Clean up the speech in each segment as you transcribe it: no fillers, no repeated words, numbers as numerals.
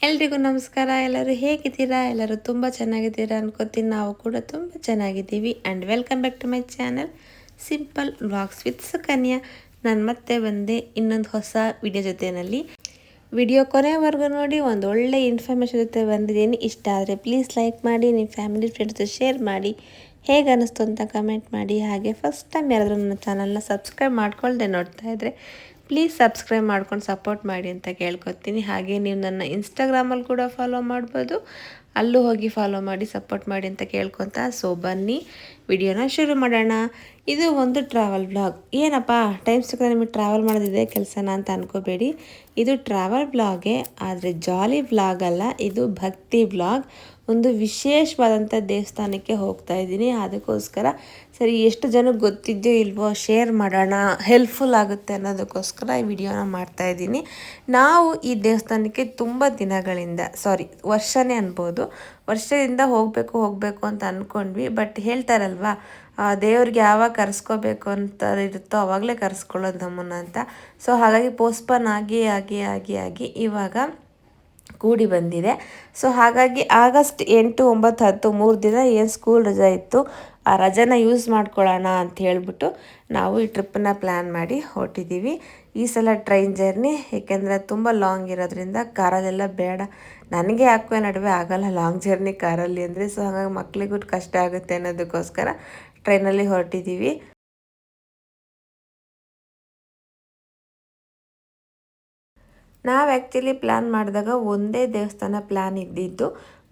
ಎಲ್ರಿಗೂ ನಮಸ್ಕಾರ. ಎಲ್ಲರೂ ಹೇಗಿದ್ದೀರಾ? ಎಲ್ಲರೂ ತುಂಬ ಚೆನ್ನಾಗಿದ್ದೀರಾ ಅನ್ಕೋತೀನಿ. ನಾವು ಕೂಡ ತುಂಬ ಚೆನ್ನಾಗಿದ್ದೀವಿ. And welcome back to my channel simple vlogs with Sukanya. ನಾನು ಮತ್ತೆ ಬಂದೆ ಇನ್ನೊಂದು ಹೊಸ ವಿಡಿಯೋ ಜೊತೆಯಲ್ಲಿ. ವಿಡಿಯೋ ಕೊನೆವರೆಗೂ ನೋಡಿ, ಒಂದು ಒಳ್ಳೆ ಇನ್ಫಾರ್ಮೇಷನ್ ಜೊತೆ ಬಂದಿದ್ದೀನಿ. ಇಷ್ಟ ಆದರೆ ಪ್ಲೀಸ್ ಲೈಕ್ ಮಾಡಿ, ನಿಮ್ಮ ಫ್ಯಾಮಿಲಿ ಫ್ರೆಂಡ್ಸ್ ಶೇರ್ ಮಾಡಿ, ಹೇಗೆ ಅನ್ನಿಸ್ತು ಅಂತ ಕಮೆಂಟ್ ಮಾಡಿ. ಹಾಗೆ ಫಸ್ಟ್ ಟೈಮ್ ಯಾರಾದರೂ ನನ್ನ ಚಾನಲ್ನ ಸಬ್ಸ್ಕ್ರೈಬ್ ಮಾಡ್ಕೊಳ್ದೆ ನೋಡ್ತಾ ಇದ್ದರೆ ಪ್ಲೀಸ್ ಸಬ್ಸ್ಕ್ರೈಬ್ ಮಾಡ್ಕೊಂಡು ಸಪೋರ್ಟ್ ಮಾಡಿ ಅಂತ ಕೇಳ್ಕೊತೀನಿ. ಹಾಗೆ ನೀವು ನನ್ನ ಇನ್ಸ್ಟಾಗ್ರಾಮಲ್ಲಿ ಕೂಡ ಫಾಲೋ ಮಾಡ್ಬೋದು, ಅಲ್ಲೂ ಹೋಗಿ ಫಾಲೋ ಮಾಡಿ ಸಪೋರ್ಟ್ ಮಾಡಿ ಅಂತ ಕೇಳ್ಕೊತ. ಸೊ ಬನ್ನಿ ವಿಡಿಯೋನ ಶುರು ಮಾಡೋಣ. ಇದು ಒಂದು ಟ್ರಾವೆಲ್ ಬ್ಲಾಗ್. ಏನಪ್ಪ ಟೈಮ್ ಸಿಕ್ಕರೆ ನಿಮಗೆ ಟ್ರಾವೆಲ್ ಮಾಡೋದಿದೆ ಕೆಲಸನ ಅಂತ ಅನ್ಕೋಬೇಡಿ. ಇದು ಟ್ರಾವೆಲ್ ಬ್ಲಾಗೇ, ಆದರೆ ಜಾಲಿ ಬ್ಲಾಗ್ ಅಲ್ಲ, ಇದು ಭಕ್ತಿ ಬ್ಲಾಗ್. ಒಂದು ವಿಶೇಷವಾದಂಥ ದೇವಸ್ಥಾನಕ್ಕೆ ಹೋಗ್ತಾ ಇದ್ದೀನಿ. ಅದಕ್ಕೋಸ್ಕರ ಸರಿ ಎಷ್ಟು ಜನಕ್ಕೆ ಗೊತ್ತಿದೆಯೋ ಇಲ್ವೋ ಶೇರ್ ಮಾಡೋಣ, ಹೆಲ್ಪ್ಫುಲ್ ಆಗುತ್ತೆ ಅನ್ನೋದಕ್ಕೋಸ್ಕರ ಈ ವಿಡಿಯೋನ ಮಾಡ್ತಾಯಿದ್ದೀನಿ. ನಾವು ಈ ದೇವಸ್ಥಾನಕ್ಕೆ ತುಂಬ ದಿನಗಳಿಂದ, ವರ್ಷನೇ ಅನ್ಬೋದು, ವರ್ಷದಿಂದ ಹೋಗಬೇಕು ಅಂತ ಅಂದ್ಕೊಂಡ್ವಿ. ಬಟ್ ಹೇಳ್ತಾರಲ್ವ, ದೇವ್ರಿಗೆ ಯಾವಾಗ ಕರೆಸ್ಕೋಬೇಕು ಅಂತ ಇರುತ್ತೋ ಆವಾಗಲೇ ಕರೆಸ್ಕೊಳ್ಳೋದು ನಮ್ಮನ್ನು ಅಂತ. ಸೊ ಹಾಗಾಗಿ ಪೋಸ್ಟ್ಪೋನ್ ಆಗಿ ಇವಾಗ ಕೂಡಿ ಬಂದಿದೆ. ಸೊ ಹಾಗಾಗಿ ಆಗಸ್ಟ್ 8, 9, 10 3 ದಿನ ಏನು ಸ್ಕೂಲ್ ರಜೆ ಇತ್ತು, ಆ ರಜೆನ ಯೂಸ್ ಮಾಡ್ಕೊಳ್ಳೋಣ ಅಂತ ಹೇಳ್ಬಿಟ್ಟು ನಾವು ಈ ಟ್ರಿಪ್ಪನ್ನ ಪ್ಲ್ಯಾನ್ ಮಾಡಿ ಹೊರಟಿದ್ದೀವಿ. ಈ ಸಲ ಟ್ರೈನ್ ಜರ್ನಿ, ಏಕೆಂದರೆ ತುಂಬ ಲಾಂಗ್ ಇರೋದ್ರಿಂದ ಕಾರಲ್ಲೆಲ್ಲ ಬೇಡ, ನನಗೆ ಯಾಕೋ ನಡುವೆ ಆಗಲ್ಲ ಲಾಂಗ್ ಜರ್ನಿ ಕಾರಲ್ಲಿ ಅಂದರೆ. ಸೊ ಹಾಗಾಗಿ ಮಕ್ಕಳಿಗೂ ಕಷ್ಟ ಆಗುತ್ತೆ ಅನ್ನೋದಕ್ಕೋಸ್ಕರ ಟ್ರೈನಲ್ಲಿ ಹೊರಟಿದ್ದೀವಿ. ನಾವು ಆ್ಯಕ್ಚುಲಿ ಪ್ಲ್ಯಾನ್ ಮಾಡಿದಾಗ ಒಂದೇ ದೇವಸ್ಥಾನ ಪ್ಲ್ಯಾನ್ ಇದ್ದಿದ್ದು.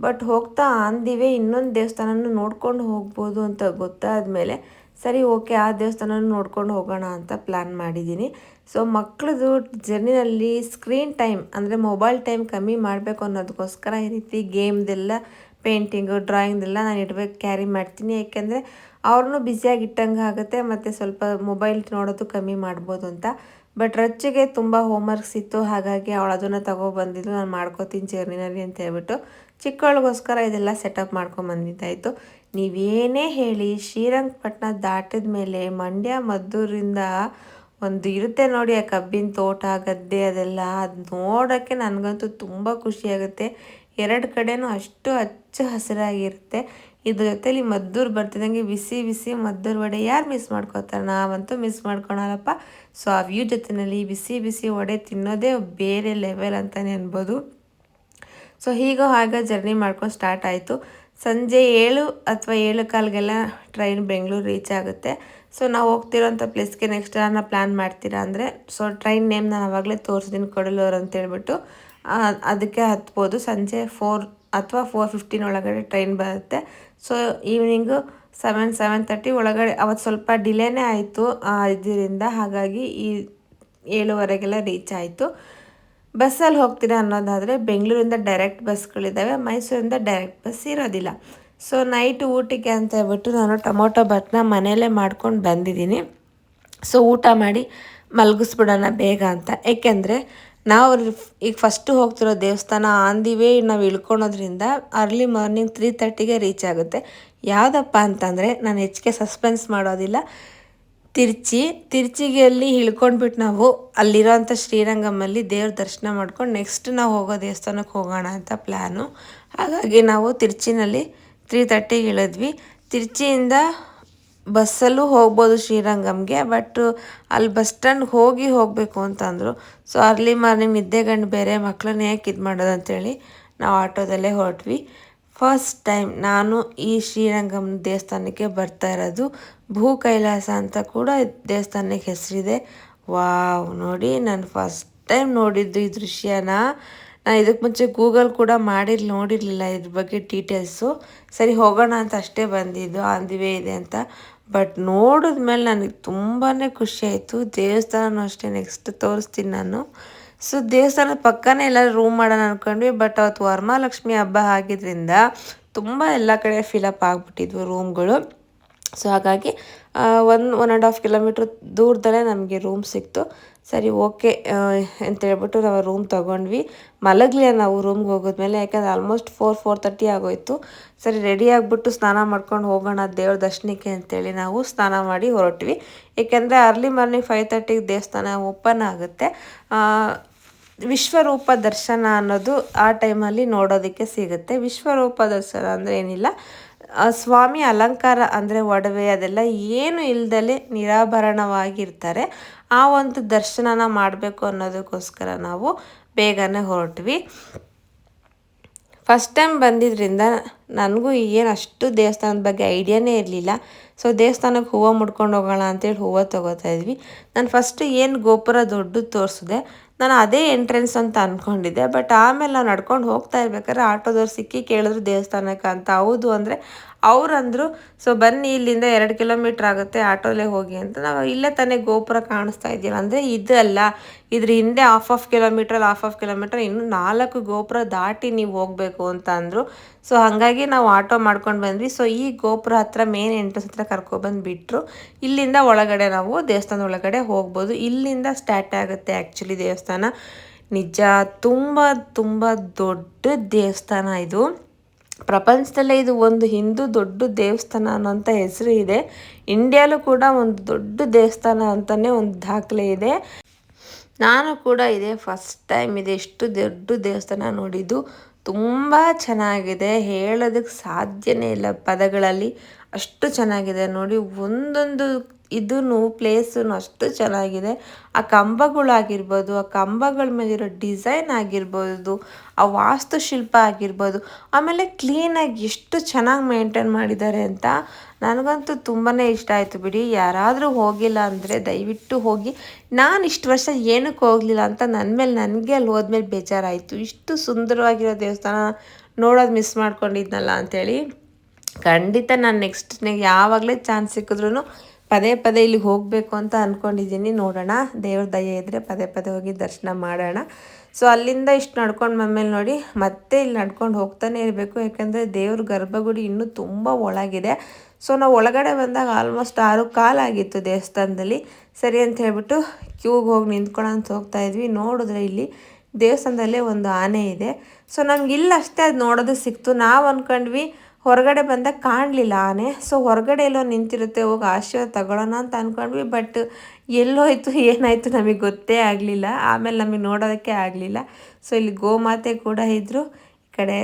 ಬಟ್ ಹೋಗ್ತಾ ಆಂದಿವೆ ಇನ್ನೊಂದು ದೇವಸ್ಥಾನನೂ ನೋಡ್ಕೊಂಡು ಹೋಗ್ಬೋದು ಅಂತ ಗೊತ್ತಾದ ಮೇಲೆ ಸರಿ ಓಕೆ, ಆ ದೇವಸ್ಥಾನನೂ ನೋಡ್ಕೊಂಡು ಹೋಗೋಣ ಅಂತ ಪ್ಲ್ಯಾನ್ ಮಾಡಿದ್ದೀನಿ. ಸೊ ಮಕ್ಕಳದು ಜರ್ನಿನಲ್ಲಿ ಸ್ಕ್ರೀನ್ ಟೈಮ್ ಅಂದರೆ ಮೊಬೈಲ್ ಟೈಮ್ ಕಮ್ಮಿ ಮಾಡಬೇಕು ಅನ್ನೋದಕ್ಕೋಸ್ಕರ ಈ ರೀತಿ ಗೇಮ್ದೆಲ್ಲ, ಪೇಂಟಿಂಗು, ಡ್ರಾಯಿಂಗ್ದೆಲ್ಲ ನಾನು ಕ್ಯಾರಿ ಮಾಡ್ತೀನಿ. ಏಕೆಂದರೆ ಅವ್ರನ್ನೂ ಬ್ಯುಸಿಯಾಗಿ ಇಟ್ಟಂಗೆ ಆಗುತ್ತೆ ಮತ್ತು ಸ್ವಲ್ಪ ಮೊಬೈಲ್ ನೋಡೋದು ಕಮ್ಮಿ ಮಾಡ್ಬೋದು ಅಂತ. ಬಟ್ ರಚ್ಚಿಗೆ ತುಂಬ ಹೋಮ್ವರ್ಕ್ಸ್ ಇತ್ತು, ಹಾಗಾಗಿ ಅವಳು ಅದನ್ನು ತಗೊಬಂದಿದ್ದು, ನಾನು ಮಾಡ್ಕೋತೀನಿ ಜರ್ನಿನಲ್ಲಿ ಅಂತ ಹೇಳ್ಬಿಟ್ಟು ಚಿಕ್ಕವಳಿಗೋಸ್ಕರ ಇದೆಲ್ಲ ಸೆಟಪ್ ಮಾಡ್ಕೊಂಬಂದಿದ್ದಾಯಿತು. ನೀವೇನೇ ಹೇಳಿ ಶ್ರೀರಂಗಪಟ್ಟಣ ದಾಟಿದ ಮೇಲೆ ಮಂಡ್ಯ ಮದ್ದೂರಿಂದ ಒಂದು ಇರುತ್ತೆ ನೋಡಿ, ಆ ಕಬ್ಬಿನ ತೋಟ, ಗದ್ದೆ, ಅದೆಲ್ಲ ಅದು ನೋಡೋಕ್ಕೆ ನನಗಂತೂ ತುಂಬ ಖುಷಿಯಾಗುತ್ತೆ. ಎರಡು ಕಡೆನೂ ಅಷ್ಟು ಹಚ್ಚ ಹಸಿರಾಗಿರುತ್ತೆ. ಇದ್ರ ಜೊತೆಲಿ ಮದ್ದೂರು ಬರ್ತಿದ್ದಂಗೆ ಬಿಸಿ ಬಿಸಿ ಮದ್ದೂರು ವಡೆ ಯಾರು ಮಿಸ್ ಮಾಡ್ಕೋತಾರೆ? ನಾವಂತೂ ಮಿಸ್ ಮಾಡ್ಕೊಳಲ್ಲಪ್ಪ. ಸೊ ಆ ವ್ಯೂ ಜೊತೆಯಲ್ಲಿ ಬಿಸಿ ಬಿಸಿ ವಡೆ ತಿನ್ನೋದೇ ಬೇರೆ ಲೆವೆಲ್ ಅಂತಲೇ ಅನ್ಬೋದು. ಸೊ ಹೀಗೋ ಹಾಗೆ ಜರ್ನಿ ಮಾಡ್ಕೊಂಡು ಸ್ಟಾರ್ಟ್ ಆಯಿತು. ಸಂಜೆ 7 ಅಥವಾ 7:15ಗೆಲ್ಲ ಟ್ರೈನ್ ಬೆಂಗಳೂರು ರೀಚ್ ಆಗುತ್ತೆ. ಸೊ ನಾವು ಹೋಗ್ತಿರೋಂಥ ಪ್ಲೇಸ್ಗೆ ನೆಕ್ಸ್ಟ್ ಯಾರನ್ನ ಪ್ಲ್ಯಾನ್ ಮಾಡ್ತೀರಾ ಅಂದರೆ, ಸೊ ಟ್ರೈನ್ ನೇಮ್ ನಾನು ಆವಾಗಲೇ ತೋರಿಸಿದ್ದೀನಿ, ಕೊಡಲೂರು ಅಂತೇಳ್ಬಿಟ್ಟು. ಅದಕ್ಕೆ ಹತ್ಬೋದು. ಸಂಜೆ 4 ಅಥವಾ 4:15 ಒಳಗಡೆ ಟ್ರೈನ್ ಬರುತ್ತೆ. ಸೊ ಈವ್ನಿಂಗು 7:30 ಒಳಗಡೆ. ಅವತ್ತು ಸ್ವಲ್ಪ ಡಿಲೇನೇ ಆಯಿತು ಇದರಿಂದ, ಹಾಗಾಗಿ ಈ 7:15ಗೆಲ್ಲ ರೀಚ್ ಆಯಿತು. ಬಸ್ಸಲ್ಲಿ ಹೋಗ್ತೀರಾ ಅನ್ನೋದಾದರೆ ಬೆಂಗಳೂರಿಂದ ಡೈರೆಕ್ಟ್ ಬಸ್ಗಳಿದ್ದಾವೆ, ಮೈಸೂರಿಂದ ಡೈರೆಕ್ಟ್ ಬಸ್ ಇರೋದಿಲ್ಲ. ಸೊ ನೈಟ್ ಊಟಕ್ಕೆ ಅಂತ ಹೇಳ್ಬಿಟ್ಟು ನಾನು ಟೊಮೊಟೊ ಬಾತ್ನ ಮನೆಯಲ್ಲೇ ಮಾಡ್ಕೊಂಡು ಬಂದಿದ್ದೀನಿ. ಸೊ ಊಟ ಮಾಡಿ ಮಲಗಿಸ್ಬಿಡೋಣ ಬೇಗ ಅಂತ. ಏಕೆಂದರೆ ನಾವು ಈಗ ಫಸ್ಟು ಹೋಗ್ತಿರೋ ದೇವಸ್ಥಾನ ಆನ್ ದಿ ವೇ ನಾವು ಇಳ್ಕೊಳೋದ್ರಿಂದ ಅರ್ಲಿ ಮಾರ್ನಿಂಗ್ 3:30ಗೆ ರೀಚ್ ಆಗುತ್ತೆ. ಯಾವುದಪ್ಪ ಅಂತಂದರೆ, ನಾನು ಹೆಚ್ಚಿಗೆ ಸಸ್ಪೆನ್ಸ್ ಮಾಡೋದಿಲ್ಲ, ತಿರ್ಚಿಗೆಯಲ್ಲಿ ಇಳ್ಕೊಂಡ್ಬಿಟ್ಟು ನಾವು ಅಲ್ಲಿರೋಂಥ ಶ್ರೀರಂಗಮಲ್ಲಿ ದೇವ್ರ ದರ್ಶನ ಮಾಡ್ಕೊಂಡು ನೆಕ್ಸ್ಟ್ ನಾವು ಹೋಗೋ ದೇವಸ್ಥಾನಕ್ಕೆ ಹೋಗೋಣ ಅಂತ ಪ್ಲ್ಯಾನು. ಹಾಗಾಗಿ ನಾವು ತಿರ್ಚಿನಲ್ಲಿ 3:30ಗೆ ಇಳಿದ್ವಿ. ತಿರ್ಚಿಯಿಂದ ಬಸ್ಸಲ್ಲೂ ಹೋಗ್ಬೋದು ಶ್ರೀರಂಗಮ್ಗೆ, ಬಟ್ ಅಲ್ಲಿ ಬಸ್ ಸ್ಟ್ಯಾಂಡ್ಗೆ ಹೋಗಬೇಕು ಅಂತಂದರು. ಸೊ ಅರ್ಲಿ ಮಾರ್ನಿಂಗ್ ನಿದ್ದೆಗಂಡು ಬೇರೆ ಮಕ್ಕಳನ್ನ ಯಾಕೆ ಇದು ಮಾಡೋದು ಅಂತೇಳಿ ನಾವು ಆಟೋದಲ್ಲೇ ಹೊರಟ್ವಿ. ಫಸ್ಟ್ ಟೈಮ್ ನಾನು ಈ ಶ್ರೀರಂಗಮ್ ದೇವಸ್ಥಾನಕ್ಕೆ ಬರ್ತಾ ಇರೋದು. ಭೂ ಕೈಲಾಸ ಅಂತ ಕೂಡ ದೇವಸ್ಥಾನಕ್ಕೆ ಹೆಸರಿದೆ. ವಾವ್, ನೋಡಿ, ನಾನು ಫಸ್ಟ್ ಟೈಮ್ ನೋಡಿದ್ದು ಈ ದೃಶ್ಯನ. ನಾನು ಇದಕ್ಕೆ ಮುಂಚೆ ಗೂಗಲ್ ಕೂಡ ನೋಡಿರಲಿಲ್ಲ ಇದ್ರ ಬಗ್ಗೆ ಡೀಟೇಲ್ಸು. ಸರಿ ಹೋಗೋಣ ಅಂತ ಅಷ್ಟೇ ಬಂದಿದ್ದು, ಆನ್ ದಿ ವೇ ಇದೆ ಅಂತ. ಬಟ್ ನೋಡಿದ್ಮೇಲೆ ನನಗೆ ತುಂಬಾ ಖುಷಿಯಾಯಿತು. ದೇವಸ್ಥಾನನೂ ಅಷ್ಟೇ, ನೆಕ್ಸ್ಟ್ ತೋರಿಸ್ತೀನಿ ನಾನು. ಸೊ ದೇವಸ್ಥಾನದ ಪಕ್ಕನೇ ಎಲ್ಲ ರೂಮ್ ಮಾಡೋಣ ಅಂದ್ಕೊಂಡ್ವಿ. ಬಟ್ ಅವತ್ತು ವರಮಹಾಲಕ್ಷ್ಮಿ ಹಬ್ಬ ಆಗಿದ್ದರಿಂದ ತುಂಬ ಎಲ್ಲ ಕಡೆ ಫಿಲಪ್ ಆಗಿಬಿಟ್ಟಿದ್ವು ರೂಮ್ಗಳು. ಸೊ ಹಾಗಾಗಿ 1.5 ಕಿಲೋಮೀಟ್ರ್ ದೂರದಲ್ಲೇ ನಮಗೆ ರೂಮ್ ಸಿಕ್ತು. ಸರಿ ಓಕೆ ಅಂತೇಳ್ಬಿಟ್ಟು ನಾವು ರೂಮ್ ತೊಗೊಂಡ್ವಿ. ಮಲಗಲಿಲ್ಲ ನಾವು ರೂಮ್ಗೆ ಹೋಗೋದ್ಮೇಲೆ, ಯಾಕಂದರೆ ಆಲ್ಮೋಸ್ಟ್ 4:30 ಆಗೋಯಿತು. ಸರಿ ರೆಡಿ ಆಗಿಬಿಟ್ಟು ಸ್ನಾನ ಮಾಡ್ಕೊಂಡು ಹೋಗೋಣ ದೇವ್ರ ದರ್ಶನಕ್ಕೆ ಅಂತೇಳಿ ನಾವು ಸ್ನಾನ ಮಾಡಿ ಹೊರಟ್ವಿ. ಏಕೆಂದರೆ ಅರ್ಲಿ ಮಾರ್ನಿಂಗ್ 5:30ಗೆ ದೇವಸ್ಥಾನ ಓಪನ್ ಆಗುತ್ತೆ. ವಿಶ್ವರೂಪ ದರ್ಶನ ಅನ್ನೋದು ಆ ಟೈಮಲ್ಲಿ ನೋಡೋದಕ್ಕೆ ಸಿಗುತ್ತೆ. ವಿಶ್ವರೂಪ ದರ್ಶನ ಅಂದರೆ ಏನಿಲ್ಲ, ಸ್ವಾಮಿ ಅಲಂಕಾರ ಅಂದರೆ ಒಡವೆ ಅದೆಲ್ಲ ಏನು ಇಲ್ದಲೆ ನಿರಾಭರಣವಾಗಿರ್ತಾರೆ. ಆ ಒಂದು ದರ್ಶನನ ಮಾಡಬೇಕು ಅನ್ನೋದಕ್ಕೋಸ್ಕರ ನಾವು ಬೇಗನೆ ಹೊರಟ್ವಿ. ಫಸ್ಟ್ ಟೈಮ್ ಬಂದಿದ್ದರಿಂದ ನನಗೂ ಏನು ಅಷ್ಟು ದೇವಸ್ಥಾನದ ಬಗ್ಗೆ ಐಡಿಯಾನೇ ಇರಲಿಲ್ಲ. ಸೊ ದೇವಸ್ಥಾನಕ್ಕೆ ಹೂವು ಮುಡ್ಕೊಂಡು ಹೋಗೋಣ ಅಂತೇಳಿ ಹೂವು ತೊಗೋತಾ ಇದ್ವಿ. ನಾನು ಫಸ್ಟು ಏನು ಗೋಪುರ ದೊಡ್ಡದು ತೋರಿಸಿದೆ, ನಾನು ಅದೇ ಎಂಟ್ರೆನ್ಸ್ ಅಂತ ಅಂದ್ಕೊಂಡಿದ್ದೆ. ಬಟ್ ಆಮೇಲೆ ನಾವು ನಡ್ಕೊಂಡು ಹೋಗ್ತಾ ಇರ್ಬೇಕಾದ್ರೆ ಆಟೋದವ್ರು ಸಿಕ್ಕಿ ಕೇಳಿದ್ರು ದೇವಸ್ಥಾನಕ್ಕೆ ಅಂತ. ಹೌದು ಅಂದರೆ ಅವ್ರಂದರು, ಸೊ ಬನ್ನಿ ಇಲ್ಲಿಂದ 2 ಕಿಲೋಮೀಟ್ರ್ ಆಗುತ್ತೆ, ಆಟೋಲ್ಲೇ ಹೋಗಿ ಅಂತ. ನಾವು ಇಲ್ಲೇ ತಾನೇ ಗೋಪುರ ಕಾಣಿಸ್ತಾ ಇದೆಯಲ್ಲ ಅಂದರೆ ಇದಲ್ಲ, ಇದ್ರ ಹಿಂದೆ ಹಾಫ್ ಕಿಲೋಮೀಟ್ರ್ ಇನ್ನೂ 4 ಗೋಪುರ ದಾಟಿ ನೀವು ಹೋಗಬೇಕು ಅಂತ ಅಂದರು. ಸೊ ಹಾಗಾಗಿ ನಾವು ಆಟೋ ಮಾಡ್ಕೊಂಡು ಬಂದ್ವಿ. ಸೊ ಈ ಗೋಪುರ ಹತ್ರ ಮೇನ್ ಎಂಟ್ರೆನ್ಸ್ ಹತ್ರ ಕರ್ಕೊಬಂದು ಬಿಟ್ಟರು. ಇಲ್ಲಿಂದ ಒಳಗಡೆ ನಾವು ದೇವಸ್ಥಾನದ ಒಳಗಡೆ ಹೋಗ್ಬೋದು. ಇಲ್ಲಿಂದ ಸ್ಟಾರ್ಟ್ ಆಗುತ್ತೆ ಆ್ಯಕ್ಚುಲಿ ದೇವಸ್ಥಾನ. ನಿಜ ತುಂಬ ತುಂಬ ದೊಡ್ಡ ದೇವಸ್ಥಾನ ಇದು. ಪ್ರಪಂಚದಲ್ಲೇ ಇದು ಒಂದು ಹಿಂದೂ ದೊಡ್ಡ ದೇವಸ್ಥಾನ ಅನ್ನೋಂಥ ಹೆಸರು ಇದೆ. ಇಂಡಿಯಾಲೂ ಕೂಡ ಒಂದು ದೊಡ್ಡ ದೇವಸ್ಥಾನ ಅಂತಲೇ ಒಂದು ದಾಖಲೆ ಇದೆ. ನಾನು ಕೂಡ ಇದೇ ಫಸ್ಟ್ ಟೈಮ್ ಇದೆ ಇಷ್ಟು ದೊಡ್ಡ ದೇವಸ್ಥಾನ ನೋಡಿದ್ದು. ತುಂಬ ಚೆನ್ನಾಗಿದೆ, ಹೇಳೋದಕ್ಕೆ ಸಾಧ್ಯನೇ ಇಲ್ಲ ಪದಗಳಲ್ಲಿ, ಅಷ್ಟು ಚೆನ್ನಾಗಿದೆ ನೋಡಿ. ಒಂದೊಂದು ಇದೂ ಪ್ಲೇಸೂ ಅಷ್ಟು ಚೆನ್ನಾಗಿದೆ. ಆ ಕಂಬಗಳಾಗಿರ್ಬೋದು, ಆ ಕಂಬಗಳ ಮೇಲಿರೋ ಡಿಸೈನ್ ಆಗಿರ್ಬೋದು, ಆ ವಾಸ್ತುಶಿಲ್ಪ ಆಗಿರ್ಬೋದು, ಆಮೇಲೆ ಕ್ಲೀನಾಗಿ ಎಷ್ಟು ಚೆನ್ನಾಗಿ ಮೇಂಟೈನ್ ಮಾಡಿದ್ದಾರೆ ಅಂತ ನನಗಂತೂ ತುಂಬಾ ಇಷ್ಟ ಆಯಿತು ಬಿಡಿ. ಯಾರಾದರೂ ಹೋಗಿಲ್ಲ ಅಂದರೆ ದಯವಿಟ್ಟು ಹೋಗಿ. ನಾನು ಇಷ್ಟು ವರ್ಷ ಏನಕ್ಕೆ ಹೋಗಲಿಲ್ಲ ಅಂತ ನನ್ನ ಮೇಲೆ ನನಗೆ ಅಲ್ಲಿ ಹೋದ್ಮೇಲೆ ಬೇಜಾರಾಯಿತು. ಇಷ್ಟು ಸುಂದರವಾಗಿರೋ ದೇವಸ್ಥಾನ ನೋಡೋದು ಮಿಸ್ ಮಾಡ್ಕೊಂಡಿದ್ನಲ್ಲ ಅಂಥೇಳಿ. ಖಂಡಿತ ನಾನು ನೆಕ್ಸ್ಟ್ ಯಾವಾಗಲೇ ಚಾನ್ಸ್ ಸಿಕ್ಕಿದ್ರೂ ಪದೇ ಪದೇ ಇಲ್ಲಿಗೆ ಹೋಗಬೇಕು ಅಂತ ಅಂದ್ಕೊಂಡಿದ್ದೀನಿ. ನೋಡೋಣ, ದೇವ್ರ ದಯೆ ಇದ್ದರೆ ಪದೇ ಪದೇ ಹೋಗಿ ದರ್ಶನ ಮಾಡೋಣ. ಸೊ ಅಲ್ಲಿಂದ ಇಷ್ಟು ನಡ್ಕೊಂಡು ಬಂದಮೇಲೆ ನೋಡಿ ಮತ್ತೆ ಇಲ್ಲಿ ನಡ್ಕೊಂಡು ಹೋಗ್ತಾನೆ ಇರಬೇಕು. ಯಾಕಂದರೆ ದೇವ್ರ ಗರ್ಭಗುಡಿ ಇನ್ನೂ ತುಂಬ ಒಳಗಿದೆ. ಸೊ ನಾವು ಒಳಗಡೆ ಬಂದಾಗ ಆಲ್ಮೋಸ್ಟ್ 6:15 ಆಗಿತ್ತು ದೇವಸ್ಥಾನದಲ್ಲಿ. ಸರಿ ಅಂತ ಹೇಳ್ಬಿಟ್ಟು ಕ್ಯೂಗೆ ಹೋಗಿ ನಿಂತ್ಕೊಳ್ಳೋ ಅಂತ ಹೋಗ್ತಾಯಿದ್ವಿ. ನೋಡಿದ್ರೆ ಇಲ್ಲಿ ದೇವಸ್ಥಾನದಲ್ಲೇ ಒಂದು ಆನೆ ಇದೆ. ಸೊ ನಮ್ಗೆ ಇಲ್ಲ ಅಷ್ಟೇ ಅದು ನೋಡೋದು ಸಿಕ್ತು. ನಾವು ಅಂದ್ಕೊಂಡ್ವಿ ಹೊರಗಡೆ ಬಂದಾಗ ಕಾಣಲಿಲ್ಲ ಆನೆ. ಸೊ ಹೊರಗಡೆ ಎಲ್ಲೋ ನಿಂತಿರುತ್ತೆ, ಹೋಗಿ ಆಶೀರ್ವಾದ ತಗೊಳ್ಳೋಣ ಅಂತ ಅಂದ್ಕೊಂಡ್ವಿ. ಬಟ್ ಎಲ್ಲೋಯ್ತು ಏನಾಯಿತು ನಮಗೆ ಗೊತ್ತೇ ಆಗಲಿಲ್ಲ. ಆಮೇಲೆ ನಮಗೆ ನೋಡೋದಕ್ಕೆ ಆಗಲಿಲ್ಲ. ಸೊ ಇಲ್ಲಿ ಗೋಮಾತೆ ಕೂಡ ಇದ್ದರು, ಈ ಕಡೆ